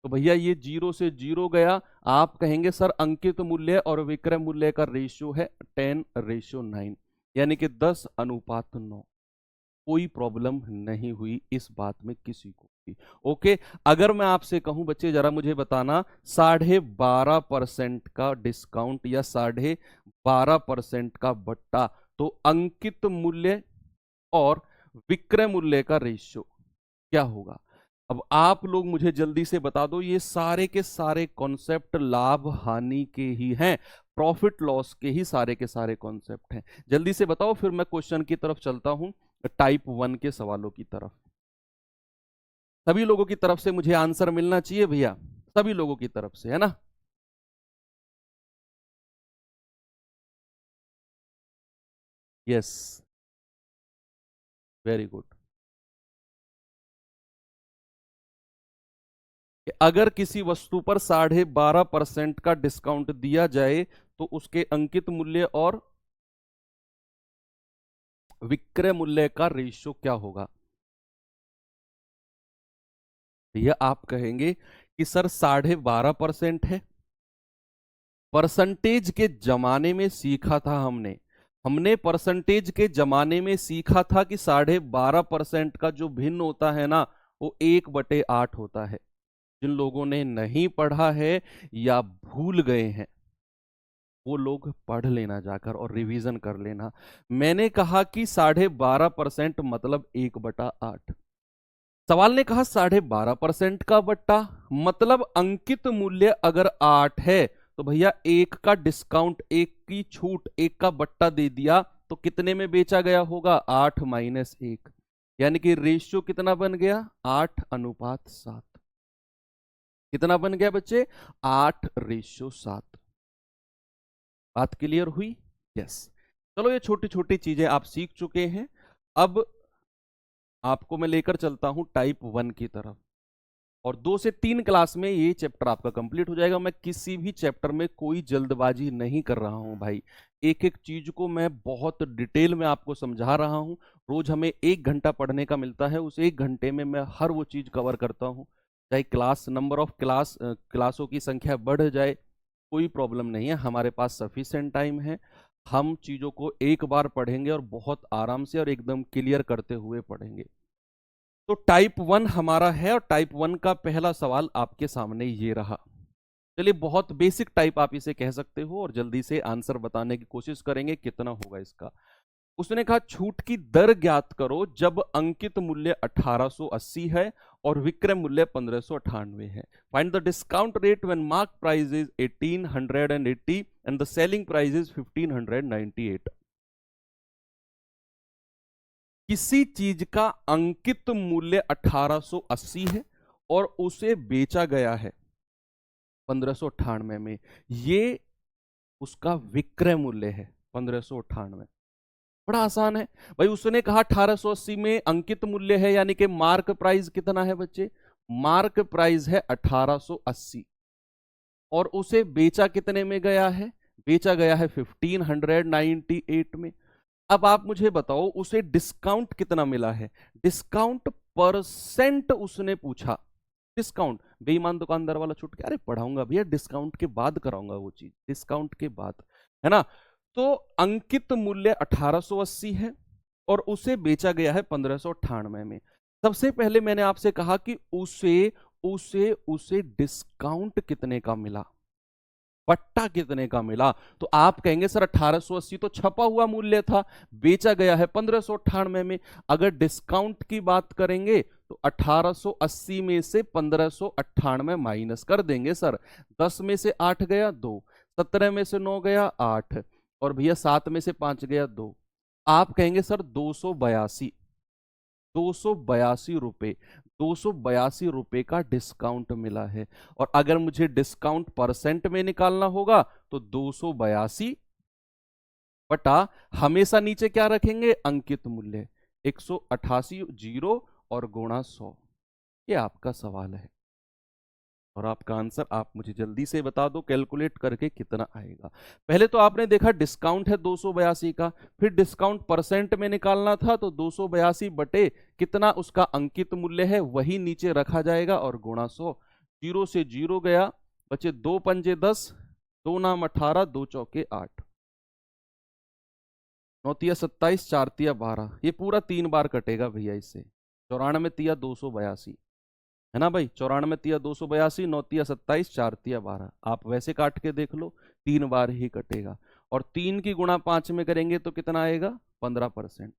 तो भैया ये 0 से 0 गया, आप कहेंगे सर अंकित मूल्य और विक्रय मूल्य का रेशियो है 10:9 यानी कि 10:9। कोई प्रॉब्लम नहीं हुई इस बात में किसी को भी। ओके, अगर मैं आपसे कहूं बच्चे जरा मुझे बताना 12.5% का डिस्काउंट या 12.5% का बट्टा, तो अंकित मूल्य और विक्रय मूल्य का रेशियो क्या होगा। अब आप लोग मुझे जल्दी से बता दो, ये सारे के सारे कॉन्सेप्ट लाभ हानि के ही हैं, प्रॉफिट लॉस के ही सारे के सारे कॉन्सेप्ट हैं। जल्दी से बताओ फिर मैं क्वेश्चन की तरफ चलता हूं, टाइप 1 के सवालों की तरफ। सभी लोगों की तरफ से मुझे आंसर मिलना चाहिए भैया, सभी लोगों की तरफ से, है ना। Yes, very good. अगर किसी वस्तु पर 12.5% का डिस्काउंट दिया जाए तो उसके अंकित मूल्य और विक्रय मूल्य का रेशियो क्या होगा? यह आप कहेंगे कि सर 12.5% है। परसेंटेज के जमाने में सीखा था हमने, परसेंटेज के जमाने में सीखा था कि 12.5% का जो भिन्न होता है ना, वो 1/8 होता है। जिन लोगों ने नहीं पढ़ा है या भूल गए हैं, वो लोग पढ़ लेना जाकर और रिवीजन कर लेना। मैंने कहा कि 12.5% मतलब 1/8। सवाल ने कहा 12.5% का बट्टा, मतलब अंकित मूल्य अगर 8 है तो भैया 1 का डिस्काउंट, 1 की छूट, 1 का बट्टा दे दिया तो कितने में बेचा गया होगा? 8 - 1, यानी कि रेशियो कितना बन गया? 8:7। कितना बन गया बच्चे? 8:7। बात क्लियर हुई? यस। चलो, ये छोटी छोटी चीजें आप सीख चुके हैं। अब आपको मैं लेकर चलता हूं टाइप 1 की तरफ, और 2 से 3 क्लास में ये चैप्टर आपका कंप्लीट हो जाएगा। मैं किसी भी चैप्टर में कोई जल्दबाजी नहीं कर रहा हूं भाई, एक एक चीज को मैं बहुत डिटेल में आपको समझा रहा हूं। रोज हमें 1 घंटा पढ़ने का मिलता है, उस 1 घंटे में मैं हर वो चीज कवर करता हूं। चाहे क्लास नंबर ऑफ क्लासों की संख्या बढ़ जाए, कोई प्रॉब्लम नहीं है, हमारे पास सफिशिएंट टाइम है। हम चीजों को एक बार पढ़ेंगे और बहुत आराम से और एकदम क्लियर करते हुए पढ़ेंगे। तो टाइप 1 हमारा है, और टाइप 1 का पहला सवाल आपके सामने ये रहा। चलिए, बहुत बेसिक टाइप आप इसे कह सकते हो, और जल्दी से आंसर बताने की कोशिश करेंगे कितना होगा इसका। उसने कहा छूट की दर ज्ञात करो जब अंकित मूल्य 1880 है और विक्रय मूल्य 1598 है। Find the discount rate when mark price is 1880 and the selling price is 1598। किसी चीज का अंकित मूल्य 1880 है और उसे बेचा गया है 1598 में, ये उसका विक्रय मूल्य है 1598। बड़ा आसान है भाई। उसने कहा 1880 में अंकित मूल्य है, यानी कि मार्क प्राइस कितना है बच्चे? मार्क प्राइस है 1880, और उसे बेचा कितने में गया है? बेचा गया है 1598 में। अब आप मुझे बताओ उसे डिस्काउंट कितना मिला है? डिस्काउंट परसेंट उसने पूछा। डिस्काउंट, बेईमान दुकानदार वाला छूट के, अरे पढ़ाऊंगा भैया, डिस्काउंट के बाद कराऊंगा वो चीज, डिस्काउंट के बाद, है ना। तो अंकित मूल्य 1880 है और उसे बेचा गया है 1598 में। सबसे पहले मैंने आपसे कहा कि उसे उसे उसे डिस्काउंट कितने का मिला, पट्टा कितने का मिला। तो आप कहेंगे सर 1880 तो छपा हुआ मूल्य था, बेचा गया है 1598 में। अगर डिस्काउंट की बात करेंगे तो 1880 में से 1598 माइनस कर देंगे सर। 10 में से 8 गया 2, 17 में से 9 गया 8, और भैया 7 में से 5 गया 2। आप कहेंगे सर 282, 282 रुपए, 282 रुपए का डिस्काउंट मिला है। और अगर मुझे डिस्काउंट परसेंट में निकालना होगा तो 282 बटा, हमेशा नीचे क्या रखेंगे? अंकित मूल्य 188 जीरो और गुणा 100। ये आपका सवाल है, और आपका आंसर आप मुझे जल्दी से बता दो कैलकुलेट करके कितना आएगा। पहले तो आपने देखा डिस्काउंट है 282 का, फिर डिस्काउंट परसेंट में निकालना था तो 282 बटे कितना उसका अंकित मूल्य है वही नीचे रखा जाएगा और गुणा 100। जीरो से जीरो गया, बचे 2 पंजे 10, 2 नाम 18, 2 चौके 8, 9 तिया 27, 4 तिया 12। ये पूरा 3 बार कटेगा भैया इससे। 94 तिया 282, है ना भाई। 94 तिया 282, 9 तिया 27, 4 तिया 12। आप वैसे काट के देख लो, 3 बार ही कटेगा। और 3 की गुणा 5 में करेंगे तो कितना आएगा? 15%।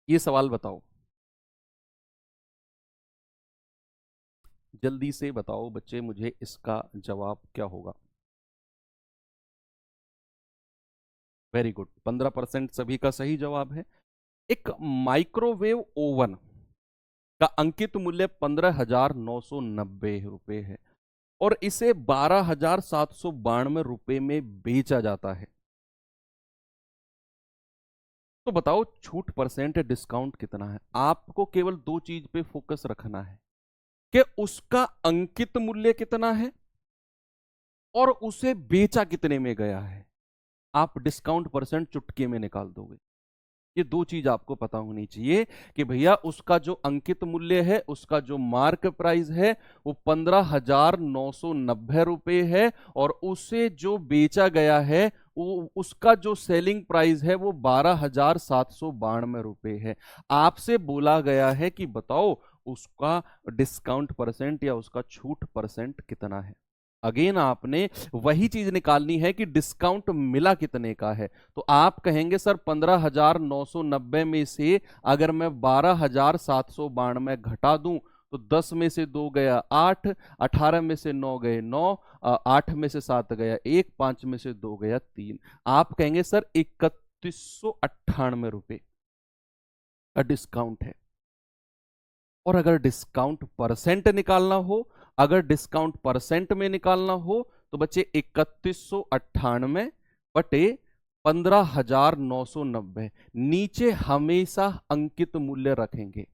ये सवाल बताओ, जल्दी से बताओ बच्चे मुझे इसका जवाब क्या होगा। वेरी गुड, 15% सभी का सही जवाब है। एक माइक्रोवेव ओवन का अंकित मूल्य 15,990 रुपए है। और इसे 12,792 रुपए में बेचा जाता है। तो बताओ छूट परसेंट डिस्काउंट कितना है। आपको केवल दो चीज पे फोकस रखना है कि उसका अंकित मूल्य कितना है और उसे बेचा कितने में गया है। आप डिस्काउंट परसेंट चुटकी में निकाल दोगे। ये दो चीज आपको पता होनी चाहिए कि भैया उसका जो अंकित मूल्य है, उसका जो मार्क प्राइस है वो 15,990 रुपए है, और उसे जो बेचा गया है वो उसका जो सेलिंग प्राइस है वो 12,792 रुपए है। आपसे बोला गया है कि बताओ उसका डिस्काउंट परसेंट या उसका छूट परसेंट कितना है। अगेन आपने वही चीज निकालनी है कि डिस्काउंट मिला कितने का है। तो आप कहेंगे सर 15,990 में से अगर मैं 12,792 घटा दूं तो 10 में से 2 गया 8, 18 में से 9 गए 9, 8 में से 7 गया 1, 5 में से 2 गया 3। आप कहेंगे सर 3198 रुपए का डिस्काउंट है। और अगर डिस्काउंट परसेंट निकालना हो, अगर डिस्काउंट परसेंट में निकालना हो तो बच्चे 3198 बटे 15,990। नीचे हमेशा अंकित मूल्य रखेंगे।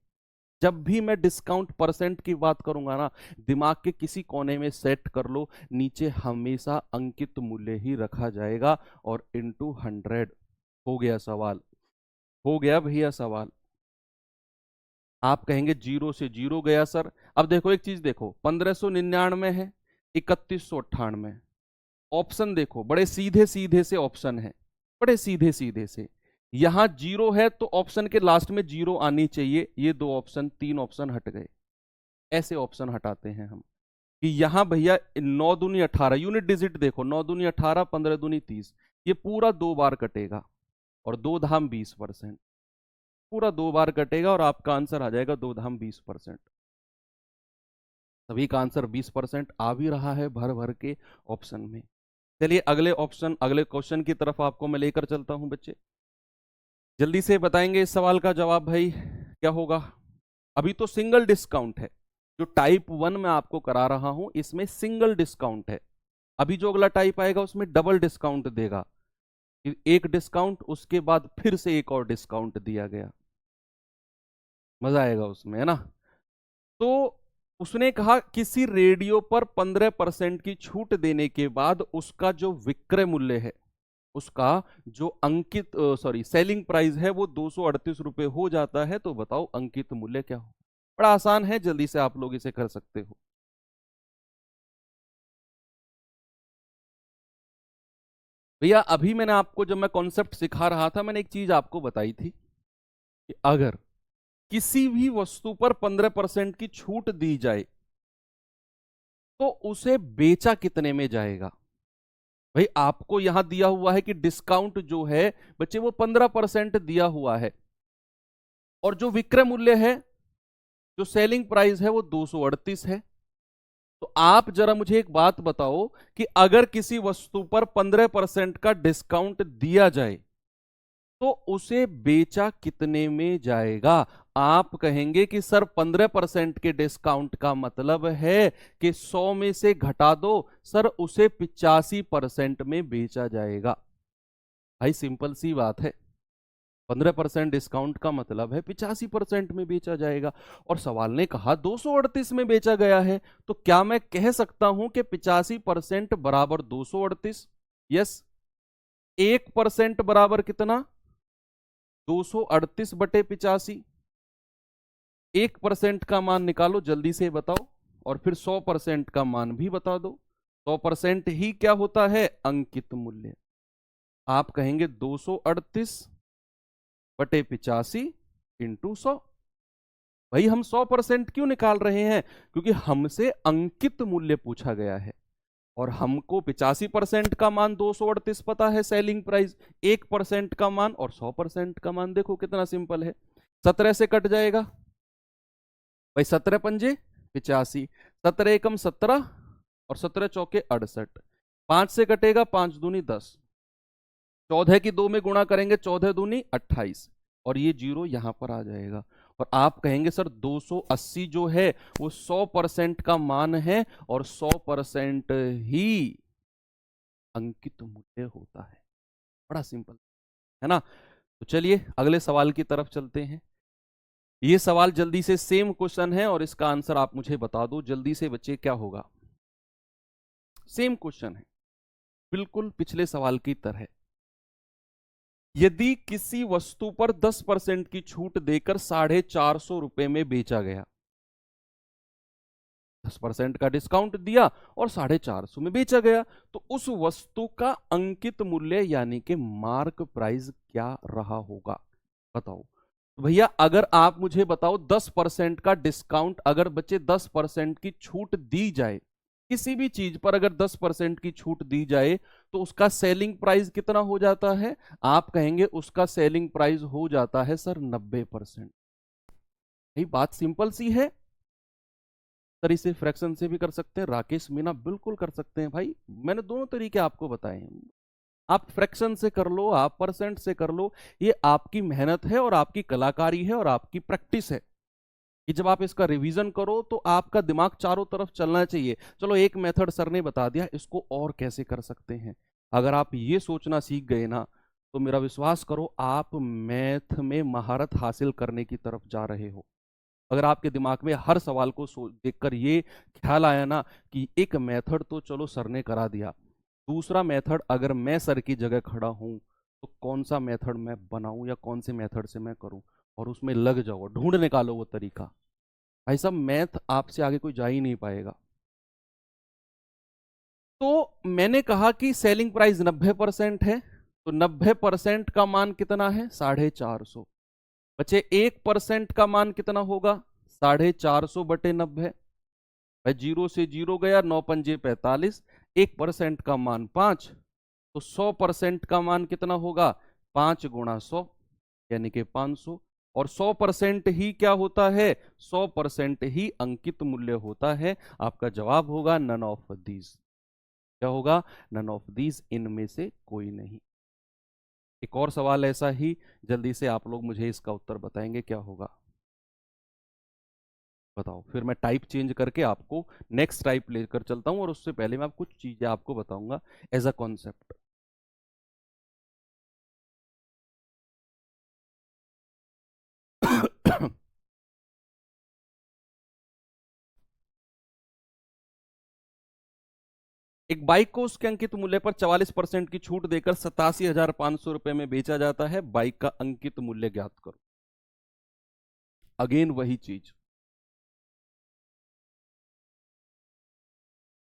जब भी मैं डिस्काउंट परसेंट की बात करूंगा ना, दिमाग के किसी कोने में सेट कर लो, नीचे हमेशा अंकित मूल्य ही रखा जाएगा और इंटू 100 हो गया सवाल। हो गया भैया सवाल। आप कहेंगे जीरो से जीरो गया सर। अब देखो एक चीज देखो, 1599 है, 3198। ऑप्शन देखो बड़े सीधे सीधे से ऑप्शन है, बड़े सीधे सीधे से। यहां जीरो है तो ऑप्शन के लास्ट में जीरो आनी चाहिए। ये दो ऑप्शन, तीन ऑप्शन हट गए। ऐसे ऑप्शन हटाते हैं हम कि यहां भैया 9 दूनी 18, यूनिट डिजिट देखो, 9 दूनी 18, 15 दूनी 30, ये पूरा दो बार कटेगा और 2 धाम 20%, पूरा दो बार कटेगा और आपका आंसर आ जाएगा 2 धाम 20%। सभी का आंसर 20% आ भी रहा है भर भर के ऑप्शन में। चलिए अगले ऑप्शन, अगले क्वेश्चन की तरफ आपको मैं लेकर चलता हूं बच्चे। जल्दी से बताएंगे इस सवाल का जवाब भाई क्या होगा। अभी तो सिंगल डिस्काउंट है, जो टाइप 1 में आपको करा रहा हूं इसमें सिंगल डिस्काउंट है। अभी जो अगला टाइप आएगा उसमें डबल डिस्काउंट देगा, एक डिस्काउंट उसके बाद फिर से एक और डिस्काउंट दिया गया। मजा आएगा उसमें, है ना। तो उसने कहा किसी रेडियो पर 15% की छूट देने के बाद उसका जो विक्रय मूल्य है, उसका जो अंकित सॉरी सेलिंग प्राइस है वो 238 रुपए हो जाता है। तो बताओ अंकित मूल्य क्या हो। बड़ा आसान है, जल्दी से आप लोग इसे कर सकते हो। भैया अभी मैंने आपको, जब मैं कॉन्सेप्ट सिखा रहा था, मैंने एक चीज आपको बताई थी कि अगर किसी भी वस्तु पर 15% की छूट दी जाए तो उसे बेचा कितने में जाएगा। भाई आपको यहां दिया हुआ है कि डिस्काउंट जो है बच्चे वो 15% दिया हुआ है, और जो विक्रय मूल्य है, जो सेलिंग प्राइस है वो 238 है। तो आप जरा मुझे एक बात बताओ कि अगर किसी वस्तु पर 15% का डिस्काउंट दिया जाए तो उसे बेचा कितने में जाएगा। आप कहेंगे कि सर 15% के डिस्काउंट का मतलब है कि 100 में से घटा दो, सर उसे 85% में बेचा जाएगा। भाई सिंपल सी बात है, 15% डिस्काउंट का मतलब है 85% में बेचा जाएगा। और सवाल ने कहा 238 में बेचा गया है, तो क्या मैं कह सकता हूं कि 85% बराबर 238? यस। 1% बराबर कितना? 238 बटे 85। 1% का मान निकालो जल्दी से बताओ, और फिर 100% का मान भी बता दो। 100% ही क्या होता है? अंकित मूल्य। आप कहेंगे 238 बटे 85 इंटू 100। भाई हम 100% क्यों निकाल रहे हैं? क्योंकि हमसे अंकित मूल्य पूछा गया है, और हमको 85% का मान 238 पता है सेलिंग प्राइस, 1% का मान और 100% का मान। देखो कितना सिंपल है, 17 से कट जाएगा भाई, 17 पंजे 85, 17 एकम 17 और 17 चौके 68। 5 से कटेगा, 5 दूनी 10, 14 की 2 में गुणा करेंगे, 14 दूनी 28, और ये जीरो यहां पर आ जाएगा। और आप कहेंगे सर 280 जो है वो 100% का मान है और 100% ही अंकित मूल्य होता है। बड़ा सिंपल है ना। तो चलिए अगले सवाल की तरफ चलते हैं। ये सवाल जल्दी से सेम क्वेश्चन है और इसका आंसर आप मुझे बता दो जल्दी से बच्चे, क्या होगा। सेम क्वेश्चन है, बिल्कुल पिछले सवाल की तरह। यदि किसी वस्तु पर 10% की छूट देकर 450 रुपए में बेचा गया, 10% का डिस्काउंट दिया और 450 में बेचा गया, तो उस वस्तु का अंकित मूल्य यानी कि मार्क प्राइस क्या रहा होगा, बताओ। तो भैया अगर आप मुझे बताओ 10% का डिस्काउंट, अगर बच्चे 10% की छूट दी जाए, किसी भी चीज पर अगर 10% की छूट दी जाए तो उसका सेलिंग प्राइस कितना हो जाता है। आप कहेंगे उसका सेलिंग प्राइस हो जाता है सर 90%। यही बात सिंपल सी है सर। इसे फ्रैक्शन से भी कर सकते हैं, राकेश मीना बिल्कुल कर सकते हैं भाई, मैंने दोनों तरीके आपको बताए हैं। आप फ्रैक्शन से कर लो, आप परसेंट से कर लो, ये आपकी मेहनत है और आपकी कलाकारी है और आपकी प्रैक्टिस है कि जब आप इसका रिवीजन करो तो आपका दिमाग चारों तरफ चलना चाहिए। चलो एक मेथड सर ने बता दिया, इसको और कैसे कर सकते हैं। अगर आप ये सोचना सीख गए ना तो मेरा विश्वास करो आप मैथ में महारत हासिल करने की तरफ जा रहे हो। अगर आपके दिमाग में हर सवाल को देखकर ये ख्याल आया ना कि एक मेथड तो चलो सर ने करा दिया, दूसरा मेथड अगर मैं सर की जगह खड़ा हूं तो कौन सा मेथड मैं बनाऊं या कौन से मेथड से मैं करूं, और उसमें लग जाओ, ढूंढ निकालो वो तरीका। भाई साहब मैथ आपसे आगे कोई जा ही नहीं पाएगा। तो मैंने कहा कि सेलिंग प्राइस 90% है, तो 90% का मान कितना है 450। बच्चे 1% का मान कितना होगा 450 बटे 90। भाई जीरो से जीरो गया, 9 पंजे 45, 1% का मान 5, तो 100% का मान कितना होगा 5 गुणा 100 यानी कि 500। और 100% ही क्या होता है, 100% ही अंकित मूल्य होता है। आपका जवाब होगा नन ऑफ दीज। क्या होगा, नन ऑफ दीज, इनमें से कोई नहीं। एक और सवाल ऐसा ही, जल्दी से आप लोग मुझे इसका उत्तर बताएंगे क्या होगा, बताओ। फिर मैं टाइप चेंज करके आपको नेक्स्ट टाइप लेकर चलता हूं और उससे पहले मैं आप कुछ चीजें आपको बताऊंगा एज अ कॉन्सेप्ट। एक बाइक को उसके अंकित मूल्य पर 44% की छूट देकर 87,500 रुपए में बेचा जाता है। बाइक का अंकित मूल्य ज्ञात करो। अगेन वही चीज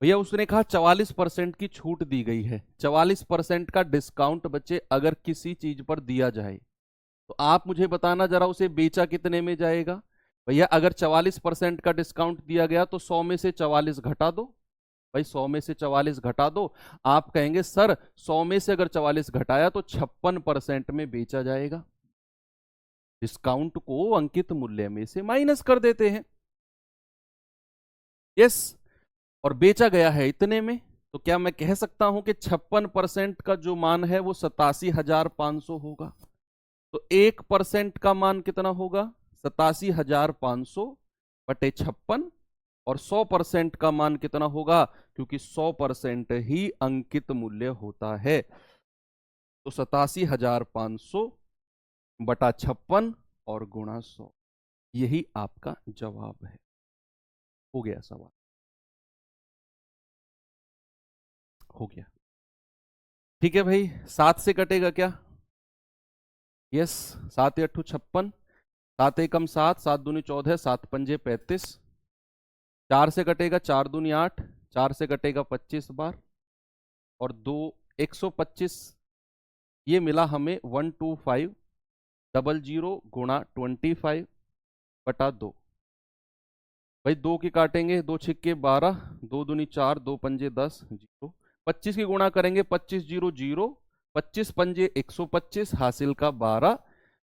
भैया, उसने कहा 44% की छूट दी गई है। 44% का डिस्काउंट बच्चे अगर किसी चीज पर दिया जाए तो आप मुझे बताना जरा उसे बेचा कितने में जाएगा। भैया अगर 44% का डिस्काउंट दिया गया तो 100 में से 44 घटा दो। भाई 100 में से 44 घटा दो। आप कहेंगे सर 100 में से अगर 44 घटाया तो 56% में बेचा जाएगा। डिस्काउंट को अंकित मूल्य में से माइनस कर देते हैं। यस, और बेचा गया है इतने में, तो क्या मैं कह सकता हूं कि 56% का जो मान है वो 87,500 होगा। तो 1% का मान कितना होगा 87,500 बटे 56, और 100% का मान कितना होगा, क्योंकि 100% ही अंकित मूल्य होता है। तो 87,500 बटा 56 और गुणा 100, यही आपका जवाब है। हो गया सवाल, हो गया। ठीक है भाई, 7 से कटेगा क्या, यस। 7 या 8 56, 7 एकम 7, 7 दूनी 14, 7 पंजे 35, 4 से कटेगा 4 दूनी 8, 4 से कटेगा 25 बार, और 2 125, ये मिला हमें 12500 गुणा 25 बटा 2। भाई 2 की काटेंगे, 2 छिक्के 12, 2 दूनी 4, 2 पंजे 10, जीरो। 25 की गुणा करेंगे, 25 जीरो जीरो, 25 पंजे 125, हासिल का 12,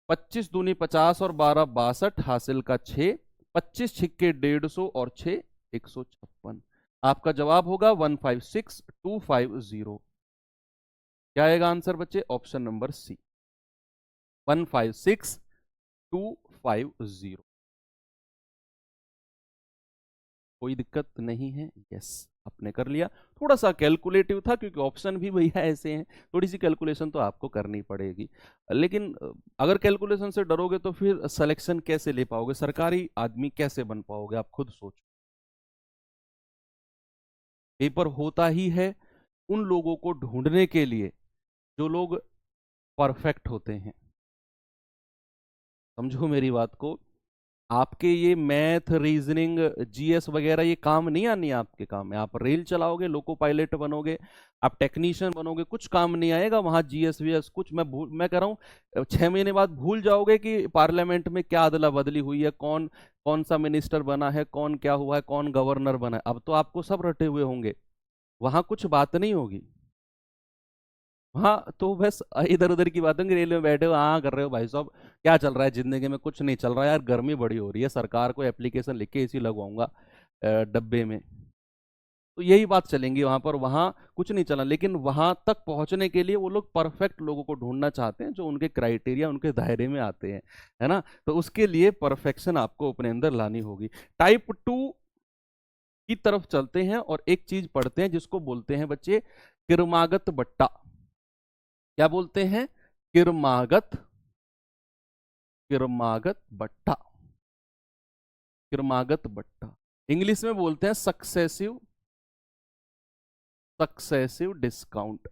25 दूनी 50 और 12 62, हासिल का 6, 25 छिक्के 150 और 6 156। आपका जवाब होगा 156250। क्या आएगा आंसर बच्चे, ऑप्शन नंबर सी, 156250। 50। कोई दिक्कत नहीं है? यस, आपने कर लिया। थोड़ा सा कैलकुलेटिव था क्योंकि ऑप्शन भी भैया ऐसे हैं, थोड़ी सी कैलकुलेशन तो आपको करनी पड़ेगी। लेकिन अगर कैलकुलेशन से डरोगे तो फिर सिलेक्शन कैसे ले पाओगे, सरकारी आदमी कैसे बन पाओगे, आप खुद सोचो। पेपर होता ही है उन लोगों को ढूंढने के लिए जो लोग परफेक्ट होते हैं। समझो मेरी बात को, आपके ये मैथ, रीजनिंग, जीएस वगैरह ये काम नहीं आनी है आपके काम में। आप रेल चलाओगे, लोको पायलट बनोगे, आप टेक्नीशियन बनोगे, कुछ काम नहीं आएगा वहां जीएस वीएस कुछ। मैं कह रहा हूँ 6 महीने बाद भूल जाओगे कि पार्लियामेंट में क्या अदला बदली हुई है, कौन कौन सा मिनिस्टर बना है, कौन क्या हुआ है, कौन गवर्नर बना है। अब तो आपको सब रटे हुए होंगे, वहां कुछ बात नहीं होगी। हाँ, तो बस इधर उधर की बात होंगी, रेल में बैठे हो हाँ कर रहे हो भाई साहब, क्या चल रहा है जिंदगी में? कुछ नहीं चल रहा यार, गर्मी बड़ी हो रही है, सरकार को एप्लीकेशन लिख के एसी लगवाऊंगा डब्बे में। तो यही बात चलेंगी वहां पर, वहां कुछ नहीं चला। लेकिन वहां तक पहुंचने के लिए वो लोग परफेक्ट लोगों को ढूंढना चाहते हैं जो उनके क्राइटेरिया, उनके दायरे में आते हैं, है ना? तो उसके लिए परफेक्शन आपको अपने अंदर लानी होगी। टाइप 2 की तरफ चलते हैं और एक चीज पढ़ते हैं जिसको बोलते हैं बच्चे किरमागत बट्टा। क्या बोलते हैं? किरमागत, किरमागत बट्टा, किरमागत बट्टा। इंग्लिश में बोलते हैं successive, successive discount,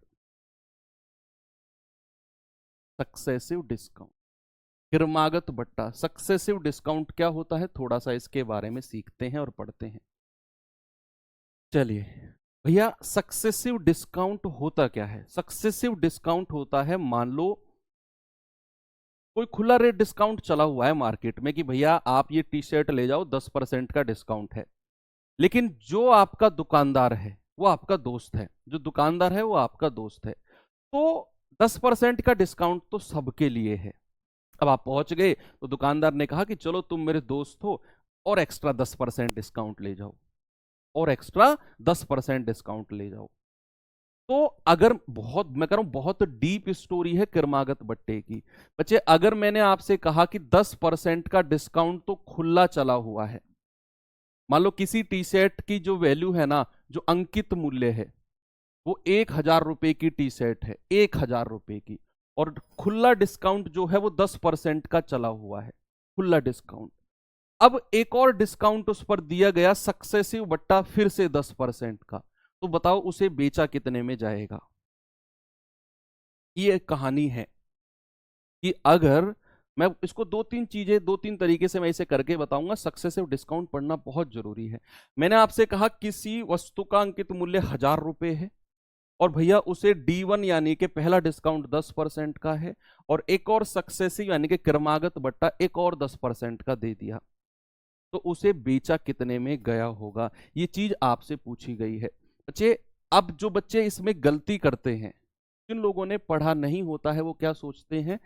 successive discount. किरमागत बट्टा, सक्सेसिव डिस्काउंट क्या होता है, थोड़ा सा इसके बारे में सीखते हैं और पढ़ते हैं। चलिए भैया, सक्सेसिव डिस्काउंट होता क्या है? सक्सेसिव डिस्काउंट होता है, मान लो कोई खुला रेट डिस्काउंट चला हुआ है मार्केट में कि भैया आप ये टी शर्ट ले जाओ 10% का डिस्काउंट है। लेकिन जो आपका दुकानदार है वो आपका दोस्त है, जो दुकानदार है वो आपका दोस्त है, तो 10% का डिस्काउंट तो सबके लिए है। अब आप पहुंच गए तो दुकानदार ने कहा कि चलो तुम मेरे दोस्त हो और एक्स्ट्रा 10% डिस्काउंट ले जाओ, और एक्स्ट्रा 10% डिस्काउंट ले जाओ। तो अगर बहुत, मैं कह रहा हूं बहुत डीप स्टोरी है किरमागत बट्टे की। बच्चे अगर मैंने आपसे कहा कि 10% का डिस्काउंट तो खुला चला हुआ है, मान लो किसी टी शर्ट की जो वैल्यू है ना, जो अंकित मूल्य है वो 1,000 रुपए की टी शर्ट है, 1,000 रुपए की, और खुला डिस्काउंट जो है वो 10% का चला हुआ है, खुला डिस्काउंट। अब एक और डिस्काउंट उस पर दिया गया, सक्सेसिव बट्टा, फिर से 10% का। तो बताओ उसे बेचा कितने में जाएगा? ये कहानी है कि अगर मैं इसको दो तीन चीजें, दो तीन तरीके से मैं इसे करके बताऊंगा। सक्सेसिव डिस्काउंट पढ़ना बहुत जरूरी है। मैंने आपसे कहा किसी वस्तु का अंकित मूल्य 1,000 रुपए है और भैया उसे D1 यानी कि पहला डिस्काउंट 10% का है, और एक और सक्सेसिव यानी कि क्रमागत बट्टा एक और 10% का दे दिया, तो उसे बेचा कितने में गया होगा? ये चीज आपसे पूछी गई है बच्चे। अब जो बच्चे इसमें गलती करते हैं, जिन लोगों ने पढ़ा नहीं होता है, वो क्या सोचते हैं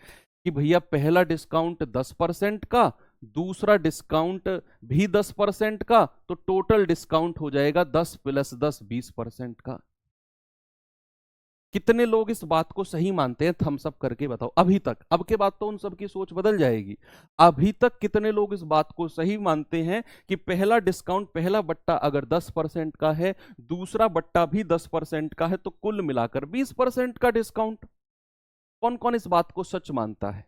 कि भैया पहला डिस्काउंट 10% का, दूसरा डिस्काउंट भी 10% का, तो टोटल डिस्काउंट हो जाएगा 10 + 10 20% का। कितने लोग इस बात को सही मानते हैं? थम्स अप करके बताओ अभी तक। अब के बाद तो उन सबकी सोच बदल जाएगी। अभी तक कितने लोग इस बात को सही मानते हैं कि पहला डिस्काउंट, पहला बट्टा अगर 10% का है, दूसरा बट्टा भी 10% का है, तो कुल मिलाकर 20% का डिस्काउंट? कौन कौन इस बात को सच मानता है?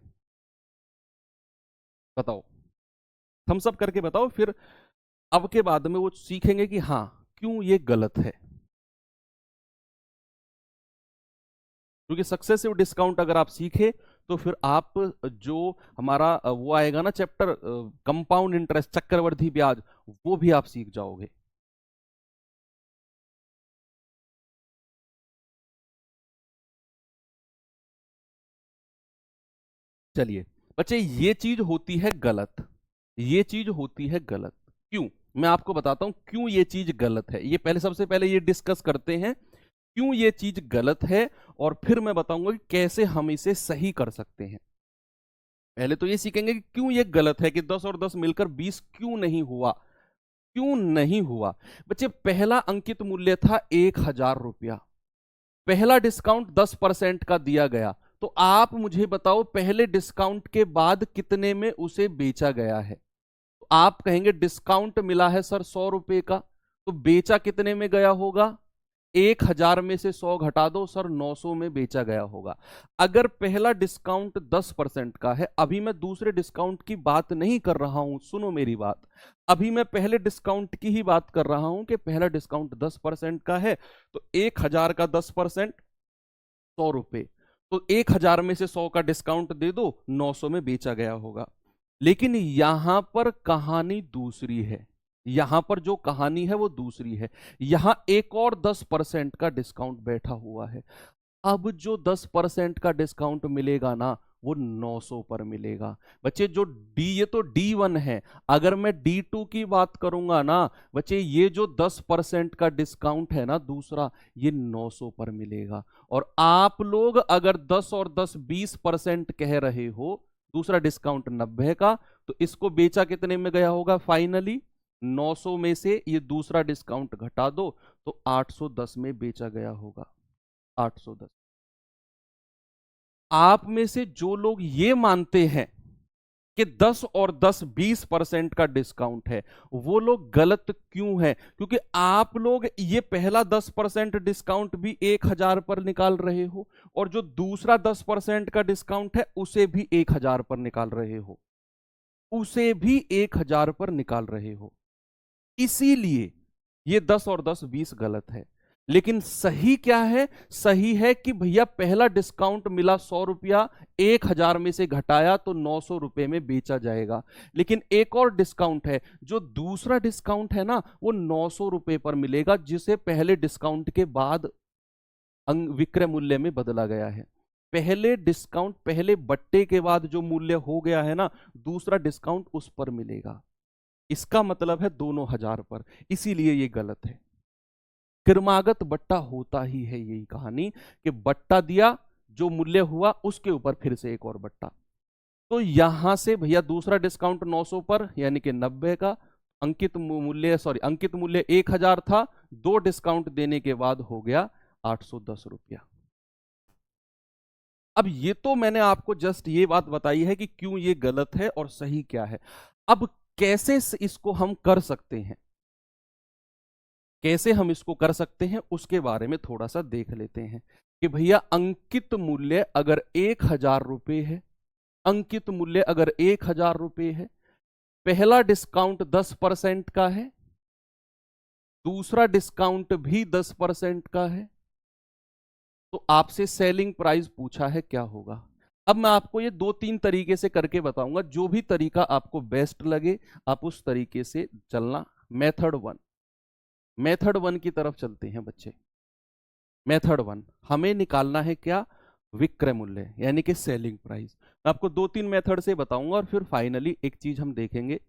बताओ, थम्स अप करके बताओ। फिर अब के बाद में वो सीखेंगे कि हाँ क्यों ये गलत है। क्योंकि सक्सेसिव डिस्काउंट अगर आप सीखे तो फिर आप जो हमारा वो आएगा ना चैप्टर, कंपाउंड इंटरेस्ट, चक्रवर्ती ब्याज, वो भी आप सीख जाओगे। चलिए बच्चे, ये चीज होती है गलत, ये चीज होती है गलत। क्यों? मैं आपको बताता हूं क्यों ये चीज गलत है। ये पहले, सबसे पहले ये डिस्कस करते हैं क्यों ये चीज गलत है, और फिर मैं बताऊंगा कि कैसे हम इसे सही कर सकते हैं। पहले तो ये सीखेंगे कि क्यों ये गलत है, कि 10 और 10 मिलकर 20 क्यों नहीं हुआ, क्यों नहीं हुआ। बच्चे पहला अंकित मूल्य था 1,000 रुपया, पहला डिस्काउंट 10% का दिया गया, तो आप मुझे बताओ पहले डिस्काउंट के बाद कितने में उसे बेचा गया है। तो आप कहेंगे डिस्काउंट मिला है सर 100 रुपए का, तो बेचा कितने में गया होगा, 1000 में से 100 घटा दो सर, 900 में बेचा गया होगा। अगर पहला डिस्काउंट 10% का है, अभी मैं दूसरे डिस्काउंट की बात नहीं कर रहा हूं, सुनो मेरी बात, अभी मैं पहले डिस्काउंट की ही बात कर रहा हूं कि पहला डिस्काउंट 10% का है, तो 1000 का 10% 100 रुपए, तो 1000 में से 100 का डिस्काउंट दे दो, 900 में बेचा गया होगा। लेकिन यहां पर कहानी दूसरी है, यहां पर जो कहानी है वो दूसरी है। यहां एक और 10% का डिस्काउंट बैठा हुआ है। अब जो 10% का डिस्काउंट मिलेगा ना, वो 900 पर मिलेगा। बच्चे जो ये तो D1 है, अगर मैं D2 की बात करूंगा ना बच्चे, ये जो 10% का डिस्काउंट है ना दूसरा, ये 900 पर मिलेगा। और आप लोग अगर 10 और 10 20% कह रहे हो, दूसरा डिस्काउंट 90 का, तो इसको बेचा कितने में गया होगा फाइनली, 900 में से ये दूसरा डिस्काउंट घटा दो तो 810 में बेचा गया होगा, 810। आप में से जो लोग ये मानते हैं कि 10 और 10 20% का डिस्काउंट है, वो लोग गलत क्यों है? क्योंकि आप लोग ये पहला 10% डिस्काउंट भी 1000 पर निकाल रहे हो, और जो दूसरा 10% का डिस्काउंट है उसे भी 1000 पर निकाल रहे हो, उसे भी 1000 पर निकाल रहे हो। इसीलिए ये 10 और 10 20 गलत है। लेकिन सही क्या है? सही है कि भैया पहला डिस्काउंट मिला 100 रुपया, 1000 में से घटाया तो 900 रुपए में बेचा जाएगा। लेकिन एक और डिस्काउंट है, जो दूसरा डिस्काउंट है ना, वो 900 रुपए पर मिलेगा, जिसे पहले डिस्काउंट के बाद विक्रय मूल्य में बदला गया है। पहले डिस्काउंट, पहले बट्टे के बाद जो मूल्य हो गया है ना, दूसरा डिस्काउंट उस पर मिलेगा। इसका मतलब है दोनों 1000 पर, इसीलिए ये गलत है। क्रमागत बट्टा होता ही है यही कहानी, कि बट्टा दिया, जो मूल्य हुआ उसके ऊपर फिर से एक और बट्टा। तो यहां से भैया दूसरा डिस्काउंट 900 पर यानी कि 90 का, अंकित मूल्य अंकित मूल्य 1000 था, दो डिस्काउंट देने के बाद हो गया 810 रुपया। अब ये तो मैंने आपको जस्ट ये बात बताई है कि क्यों ये गलत है और सही क्या है। अब कैसे इसको हम कर सकते हैं, कैसे हम इसको कर सकते हैं उसके बारे में थोड़ा सा देख लेते हैं कि भैया अंकित मूल्य अगर 1000 रुपए है, अंकित मूल्य अगर 1000 रुपए है, पहला डिस्काउंट 10% का है, दूसरा डिस्काउंट भी 10% का है, तो आपसे सेलिंग प्राइस पूछा है क्या होगा। अब मैं आपको ये 2-3 तरीके से करके बताऊंगा, जो भी तरीका आपको बेस्ट लगे आप उस तरीके से चलना। मेथड वन की तरफ चलते हैं बच्चे। मेथड वन, हमें निकालना है क्या, विक्रय मूल्य यानी कि सेलिंग प्राइस। मैं आपको 2-3 मेथड से बताऊंगा और फिर फाइनली एक चीज हम देखेंगे,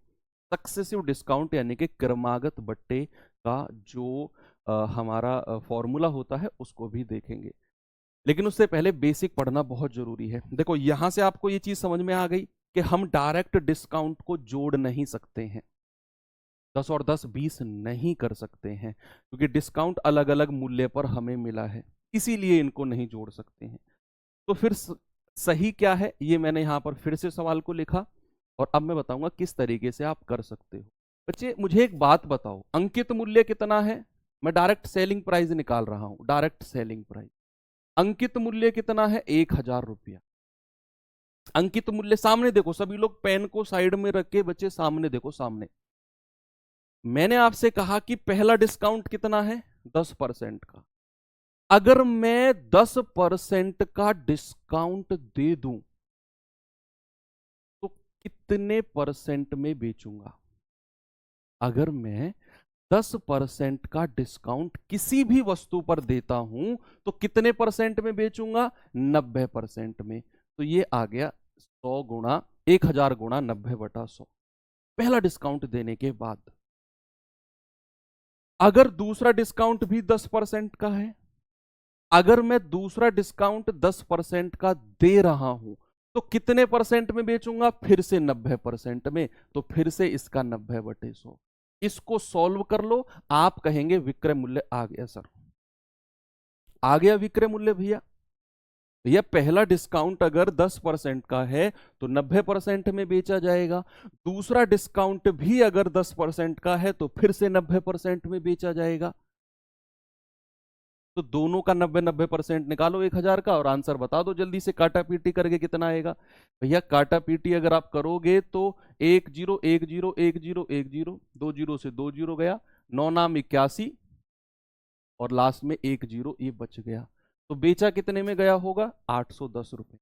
सक्सेसिव डिस्काउंट यानी कि क्रमागत बट्टे का जो हमारा फॉर्मूला होता है उसको भी देखेंगे। लेकिन उससे पहले बेसिक पढ़ना बहुत जरूरी है। देखो यहां से आपको ये चीज समझ में आ गई कि हम डायरेक्ट डिस्काउंट को जोड़ नहीं सकते हैं, 10 और 10 20 नहीं कर सकते हैं, क्योंकि डिस्काउंट अलग अलग मूल्य पर हमें मिला है, इसीलिए इनको नहीं जोड़ सकते हैं। तो फिर सही क्या है, ये मैंने यहां पर फिर से सवाल को लिखा और अब मैं बताऊंगा किस तरीके से आप कर सकते हो। बच्चे मुझे एक बात बताओ, अंकित मूल्य कितना है, मैं डायरेक्ट सेलिंग प्राइस निकाल रहा हूं, डायरेक्ट सेलिंग प्राइस। अंकित मूल्य कितना है, 1000 रुपया। अंकित मूल्य सामने देखो, सभी लोग पेन को साइड में रख के बच्चे सामने देखो, सामने। मैंने आपसे कहा कि पहला डिस्काउंट कितना है, 10% का। अगर मैं 10% का डिस्काउंट दे दूं तो कितने परसेंट में बेचूंगा? अगर मैं 10% का डिस्काउंट किसी भी वस्तु पर देता हूं तो कितने परसेंट में बेचूंगा, 90% में। तो ये आ गया 100 गुणा 1000 गुणा 90/100, पहला डिस्काउंट देने के बाद। अगर दूसरा डिस्काउंट भी 10% का है, अगर मैं दूसरा डिस्काउंट 10% का दे रहा हूं तो कितने परसेंट में बेचूंगा, फिर से 90% में। तो फिर से इसका 90/100। इसको सॉल्व कर लो, आप कहेंगे विक्रय मूल्य आ गया सर, आ गया विक्रय मूल्य भैया। यह पहला डिस्काउंट अगर 10% का है तो 90% में बेचा जाएगा। दूसरा डिस्काउंट भी अगर 10% का है तो फिर से 90% में बेचा जाएगा। तो दोनों का 90-90% निकालो 1000 का और आंसर बता दो जल्दी से, काटा पीटी करके कितना आएगा। भैया काटा पीटी अगर आप करोगे तो 1 0 1 0 1 0 1 0, 2 0 से 2 0 गया, 9 नाम 81 और लास्ट में 1 0 ये बच गया। तो बेचा कितने में गया होगा? 810 रुपए।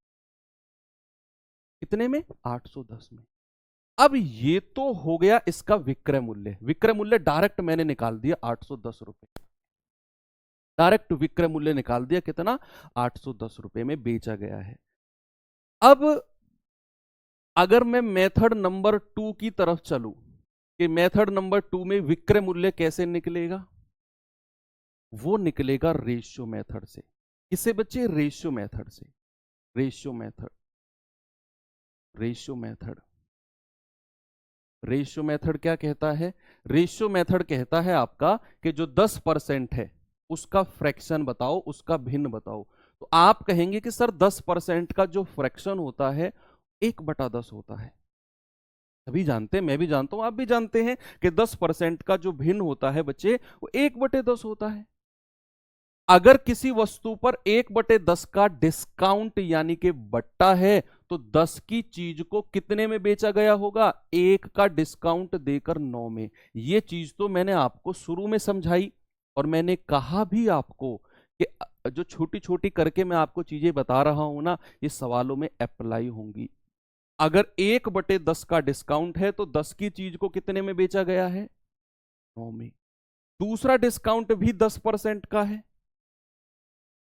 कितने में? 810 में। अब ये तो हो गया इसका विक्रय मूल्य। विक्रय मूल्य डायरेक्ट मैंने निकाल दिया 810 रुपए, डायरेक्ट विक्रय मूल्य निकाल दिया कितना? 810 रुपए में बेचा गया है। अब अगर मैं मेथड नंबर 2 की तरफ चलूं कि मेथड नंबर 2 में विक्रय मूल्य कैसे निकलेगा, वो निकलेगा रेशियो मेथड से। किससे बच्चे? रेशियो मेथड से। Ratio method, ratio method, ratio method क्या कहता है? रेशियो मेथड कहता है आपका कि जो 10% है उसका फ्रैक्शन बताओ, उसका भिन्न बताओ। तो आप कहेंगे कि सर 10% का जो फ्रैक्शन होता है 1/10 होता है। सभी जानते हैं, मैं भी जानता हूं, आप भी जानते हैं कि 10% का जो भिन्न होता है बच्चे वो 1/10 होता है। अगर किसी वस्तु पर 1/10 का डिस्काउंट यानी कि बट्टा है तो 10 की चीज को कितने में बेचा गया होगा? 1 का डिस्काउंट देकर 9 में। ये चीज तो मैंने आपको शुरू में समझाई और मैंने कहा भी आपको कि जो छोटी छोटी करके मैं आपको चीजें बता रहा हूं ना, ये सवालों में अप्लाई होंगी। अगर 1/10 का डिस्काउंट है तो 10 की चीज को कितने में बेचा गया है? 9 में। दूसरा डिस्काउंट भी 10% का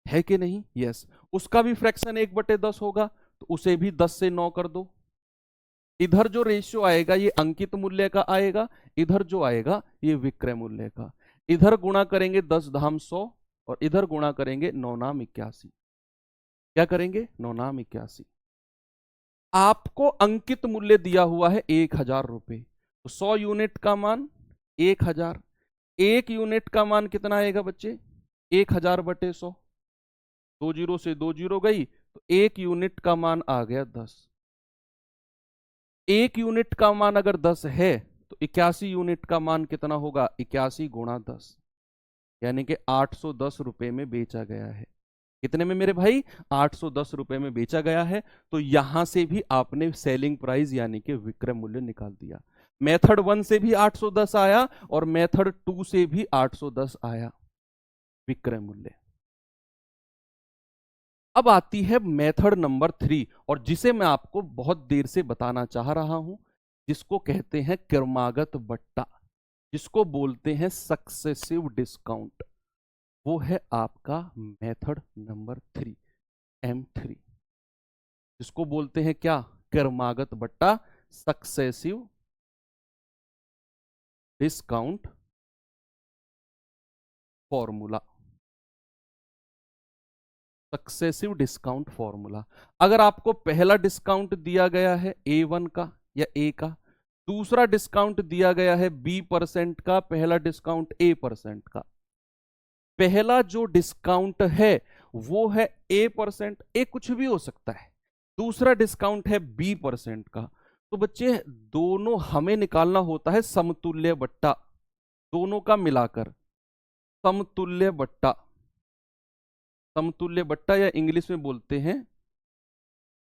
है कि नहीं? यस। उसका भी फ्रैक्शन 1/10 होगा तो उसे भी 10 से 9 कर दो। इधर जो रेशियो आएगा ये अंकित मूल्य का आएगा, इधर जो आएगा ये विक्रय मूल्य का। इधर गुणा करेंगे 10 धाम 100 और इधर गुणा करेंगे 9 नाम 81। क्या करेंगे? 9 नाम 81। आपको अंकित मूल्य दिया हुआ है 1000 रुपए, तो 100 यूनिट का मान 1000। 1 यूनिट का मान कितना आएगा बच्चे? 1000/100। 2 जीरो से 2 जीरो गई तो 1 यूनिट का मान आ गया 10। 1 यूनिट का मान अगर 10 है तो 81 यूनिट का मान कितना होगा? 81 गुणा 10, यानी कि 810 रुपए में बेचा गया है। कितने में मेरे भाई? 810 रुपए में बेचा गया है। तो यहां से भी आपने सेलिंग प्राइस यानी कि विक्रय मूल्य निकाल दिया। मेथड 1 से भी 810 आया और मेथड 2 से भी 810 आया विक्रय मूल्य। अब आती है मेथड नंबर 3 और जिसे मैं आपको बहुत देर से बताना चाह रहा हूं, जिसको कहते हैं क्रमागत बट्टा, जिसको बोलते हैं सक्सेसिव डिस्काउंट। वो है आपका मेथड नंबर 3, M3, जिसको बोलते हैं क्या? क्रमागत बट्टा, successive discount formula. Successive discount formula. अगर आपको पहला डिस्काउंट दिया गया है A1 का या A का, दूसरा डिस्काउंट दिया गया है B% का, पहला डिस्काउंट A% का। पहला जो डिस्काउंट है वो है A%, A कुछ भी हो सकता है। दूसरा डिस्काउंट है B% का। तो बच्चे दोनों हमें निकालना होता है समतुल्य बट्टा, दोनों का मिलाकर समतुल्य बट्टा। समतुल्य बट्टा या इंग्लिश में बोलते हैं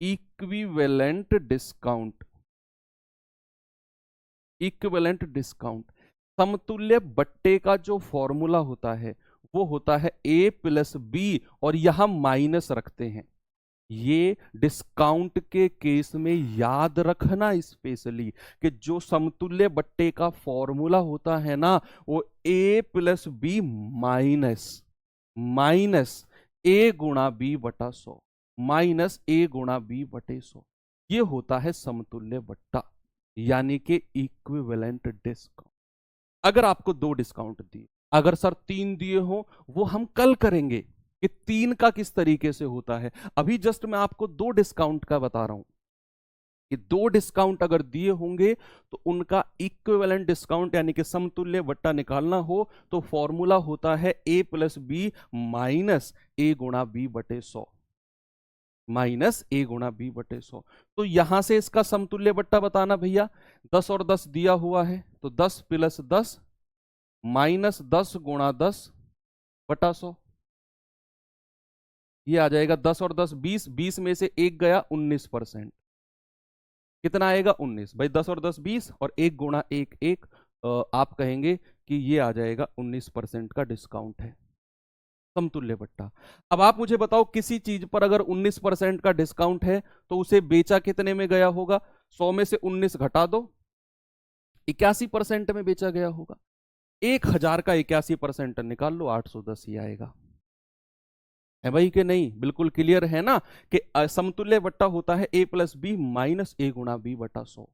इक्विवेलेंट डिस्काउंट। इक्विवेलेंट डिस्काउंट, समतुल्य बट्टे का जो फॉर्मूला होता है वो होता है A+B और यहां माइनस रखते हैं। ये डिस्काउंट के केस में याद रखना स्पेशली कि जो समतुल्य बट्टे का फॉर्मूला होता है ना, वो A+B माइनस A गुणा B बटा 100, माइनस A गुणा B बटे 100। ये होता है समतुल्य बट्टा यानी कि इक्विवेलेंट डिस्काउंट। अगर आपको 2 डिस्काउंट दिए, अगर सर 3 दिए हो, वो हम कल करेंगे कि 3 का किस तरीके से होता है। अभी जस्ट मैं आपको 2 डिस्काउंट का बता रहा हूं कि 2 डिस्काउंट अगर दिए होंगे तो उनका इक्विवेलेंट डिस्काउंट यानी कि समतुल्य बट्टा निकालना हो तो फॉर्मूला होता है A+B माइनस A गुणा B बटे 100। माइनस ए गुणा बी बटे 100। तो यहां से इसका समतुल्य बट्टा बताना भैया, 10 और 10 दिया हुआ है, तो 10 प्लस 10 माइनस 10 गुणा 10 बटा 100। ये आ जाएगा 10 और 10 20, 20 में से एक गया 19%, कितना आएगा 19। भाई 10 और 10 20 और 1 गुणा 1 1, आप कहेंगे कि ये आ जाएगा 19% का डिस्काउंट है, समतुल्य बट्टा। अब आप मुझे बताओ, किसी चीज पर अगर 19% का डिस्काउंट है तो उसे बेचा कितने में गया होगा? 100 में से 19 घटा दो, 81% में बेचा गया होगा। 1000 का 81% निकाल लो, 810 ही आएगा। है भाई कि नहीं? बिल्कुल क्लियर है ना कि समतुल्य बट्टा होता है a प्लस बी माइनस ए गुणा बी बटा 100।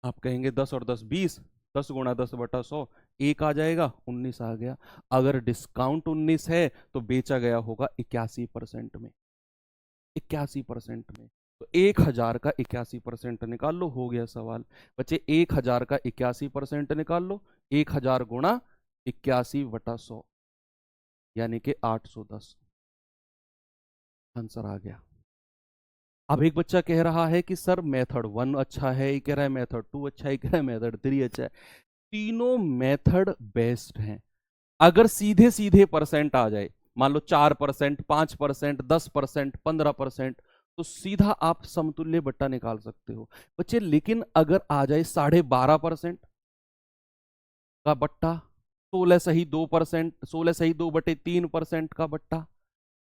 आप कहेंगे 10 और 10 20, 10 गुणा 10 बटा 100, एक आ जाएगा, 19 आ गया। अगर डिस्काउंट 19 है तो बेचा गया होगा 81% में, 81% में। तो 1000 का 81% निकाल लो, हो गया सवाल। बच्चे 1000 का 81% निकाल लो, 1000 गुणा 81/100 यानी कि 810, आंसर आ गया। अब एक बच्चा कह रहा है कि सर मेथड 1 अच्छा है, ये कह रहा है मेथड 2 अच्छा है, ये कह रहा है मेथड 3 अच्छा है। तीनों मेथड बेस्ट हैं। अगर सीधे सीधे परसेंट आ जाए, मान लो 4%, 5%, 10%, 15%, तो सीधा आप समतुल्य बट्टा निकाल सकते हो बच्चे। लेकिन अगर आ जाए 12.5% का बट्टा, 16 सही 2%, 16 सही 2/3% का बट्टा,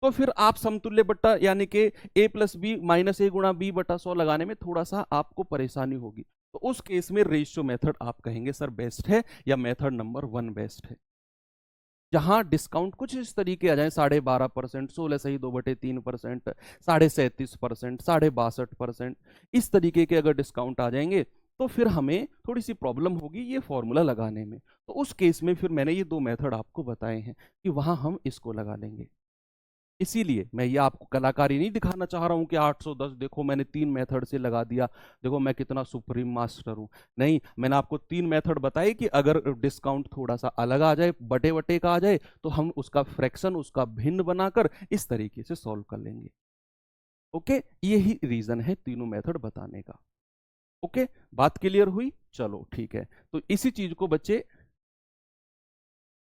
तो फिर आप समतुल्य बट्टा यानी कि a प्लस बी माइनस ए गुणा बी बटा 100 लगाने में थोड़ा सा आपको परेशानी होगी। तो उस केस में रेशियो मेथड आप कहेंगे सर बेस्ट है, या मेथड नंबर 1 बेस्ट है। जहां डिस्काउंट कुछ इस तरीके आ जाए, 12.5%, 16 सही 2/3%, 37.5%, 62%, इस तरीके के अगर डिस्काउंट आ जाएंगे तो फिर हमें थोड़ी सी प्रॉब्लम होगी ये फॉर्मूला लगाने में। तो उस केस में फिर मैंने ये दो मेथड आपको बताए हैं कि वहां हम इसको लगा लेंगे। इसीलिए मैं ये आपको कलाकारी नहीं दिखाना चाह रहा हूं कि 810 देखो मैंने 3 मेथड से लगा दिया, देखो मैं कितना सुप्रीम मास्टर हूं। नहीं, मैंने आपको 3 मेथड बताई कि अगर डिस्काउंट थोड़ा सा अलग आ जाए, बटे बटे का आ जाए, तो हम उसका फ्रैक्शन, उसका भिन्न बनाकर इस तरीके से सॉल्व कर लेंगे। ओके, यही रीजन है तीनों मेथड बताने का। ओके, बात क्लियर हुई? चलो ठीक है। तो इसी चीज को बच्चे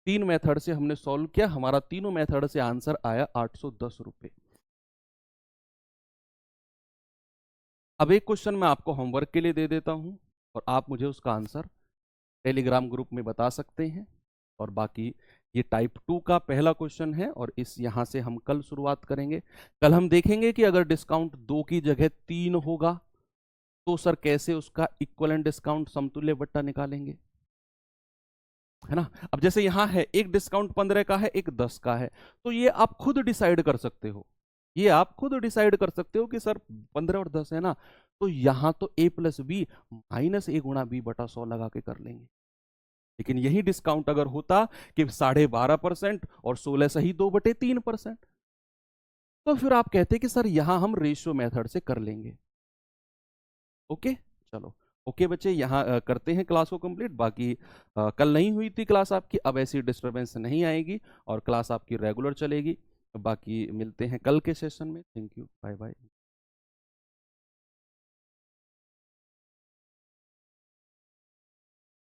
3 मेथड से हमने सॉल्व किया, हमारा तीनों मेथड से आंसर आया 810 रुपए। अब एक क्वेश्चन मैं आपको होमवर्क के लिए दे देता हूं और आप मुझे उसका आंसर टेलीग्राम ग्रुप में बता सकते हैं। और बाकी ये टाइप 2 का पहला क्वेश्चन है और इस यहां से हम कल शुरुआत करेंगे। कल हम देखेंगे कि अगर डिस्काउंट 2 की जगह 3 होगा तो सर कैसे उसका इक्वलेंट डिस्काउंट समतुल्य बट्टा निकालेंगे, है ना। अब जैसे यहां है एक डिस्काउंट 15 का है, एक 10 का है, तो ये आप खुद डिसाइड कर सकते हो, ये आप खुद डिसाइड कर सकते हो कि सर 15 और 10 है ना, तो यहां तो a प्लस बी माइनस ए गुणा बी बटा 100 लगा के कर लेंगे। लेकिन यही डिस्काउंट अगर होता कि 12.5% और 16 सही 2/3%, तो फिर आप कहते कि सर यहां हम रेशियो मेथड से कर लेंगे। ओके, चलो ओके बच्चे, यहाँ करते हैं क्लास को कंप्लीट। बाकी कल नहीं हुई थी क्लास आपकी, अब ऐसी डिस्टरबेंस नहीं आएगी और क्लास आपकी रेगुलर चलेगी। बाकी मिलते हैं कल के सेशन में। Thank you, bye bye.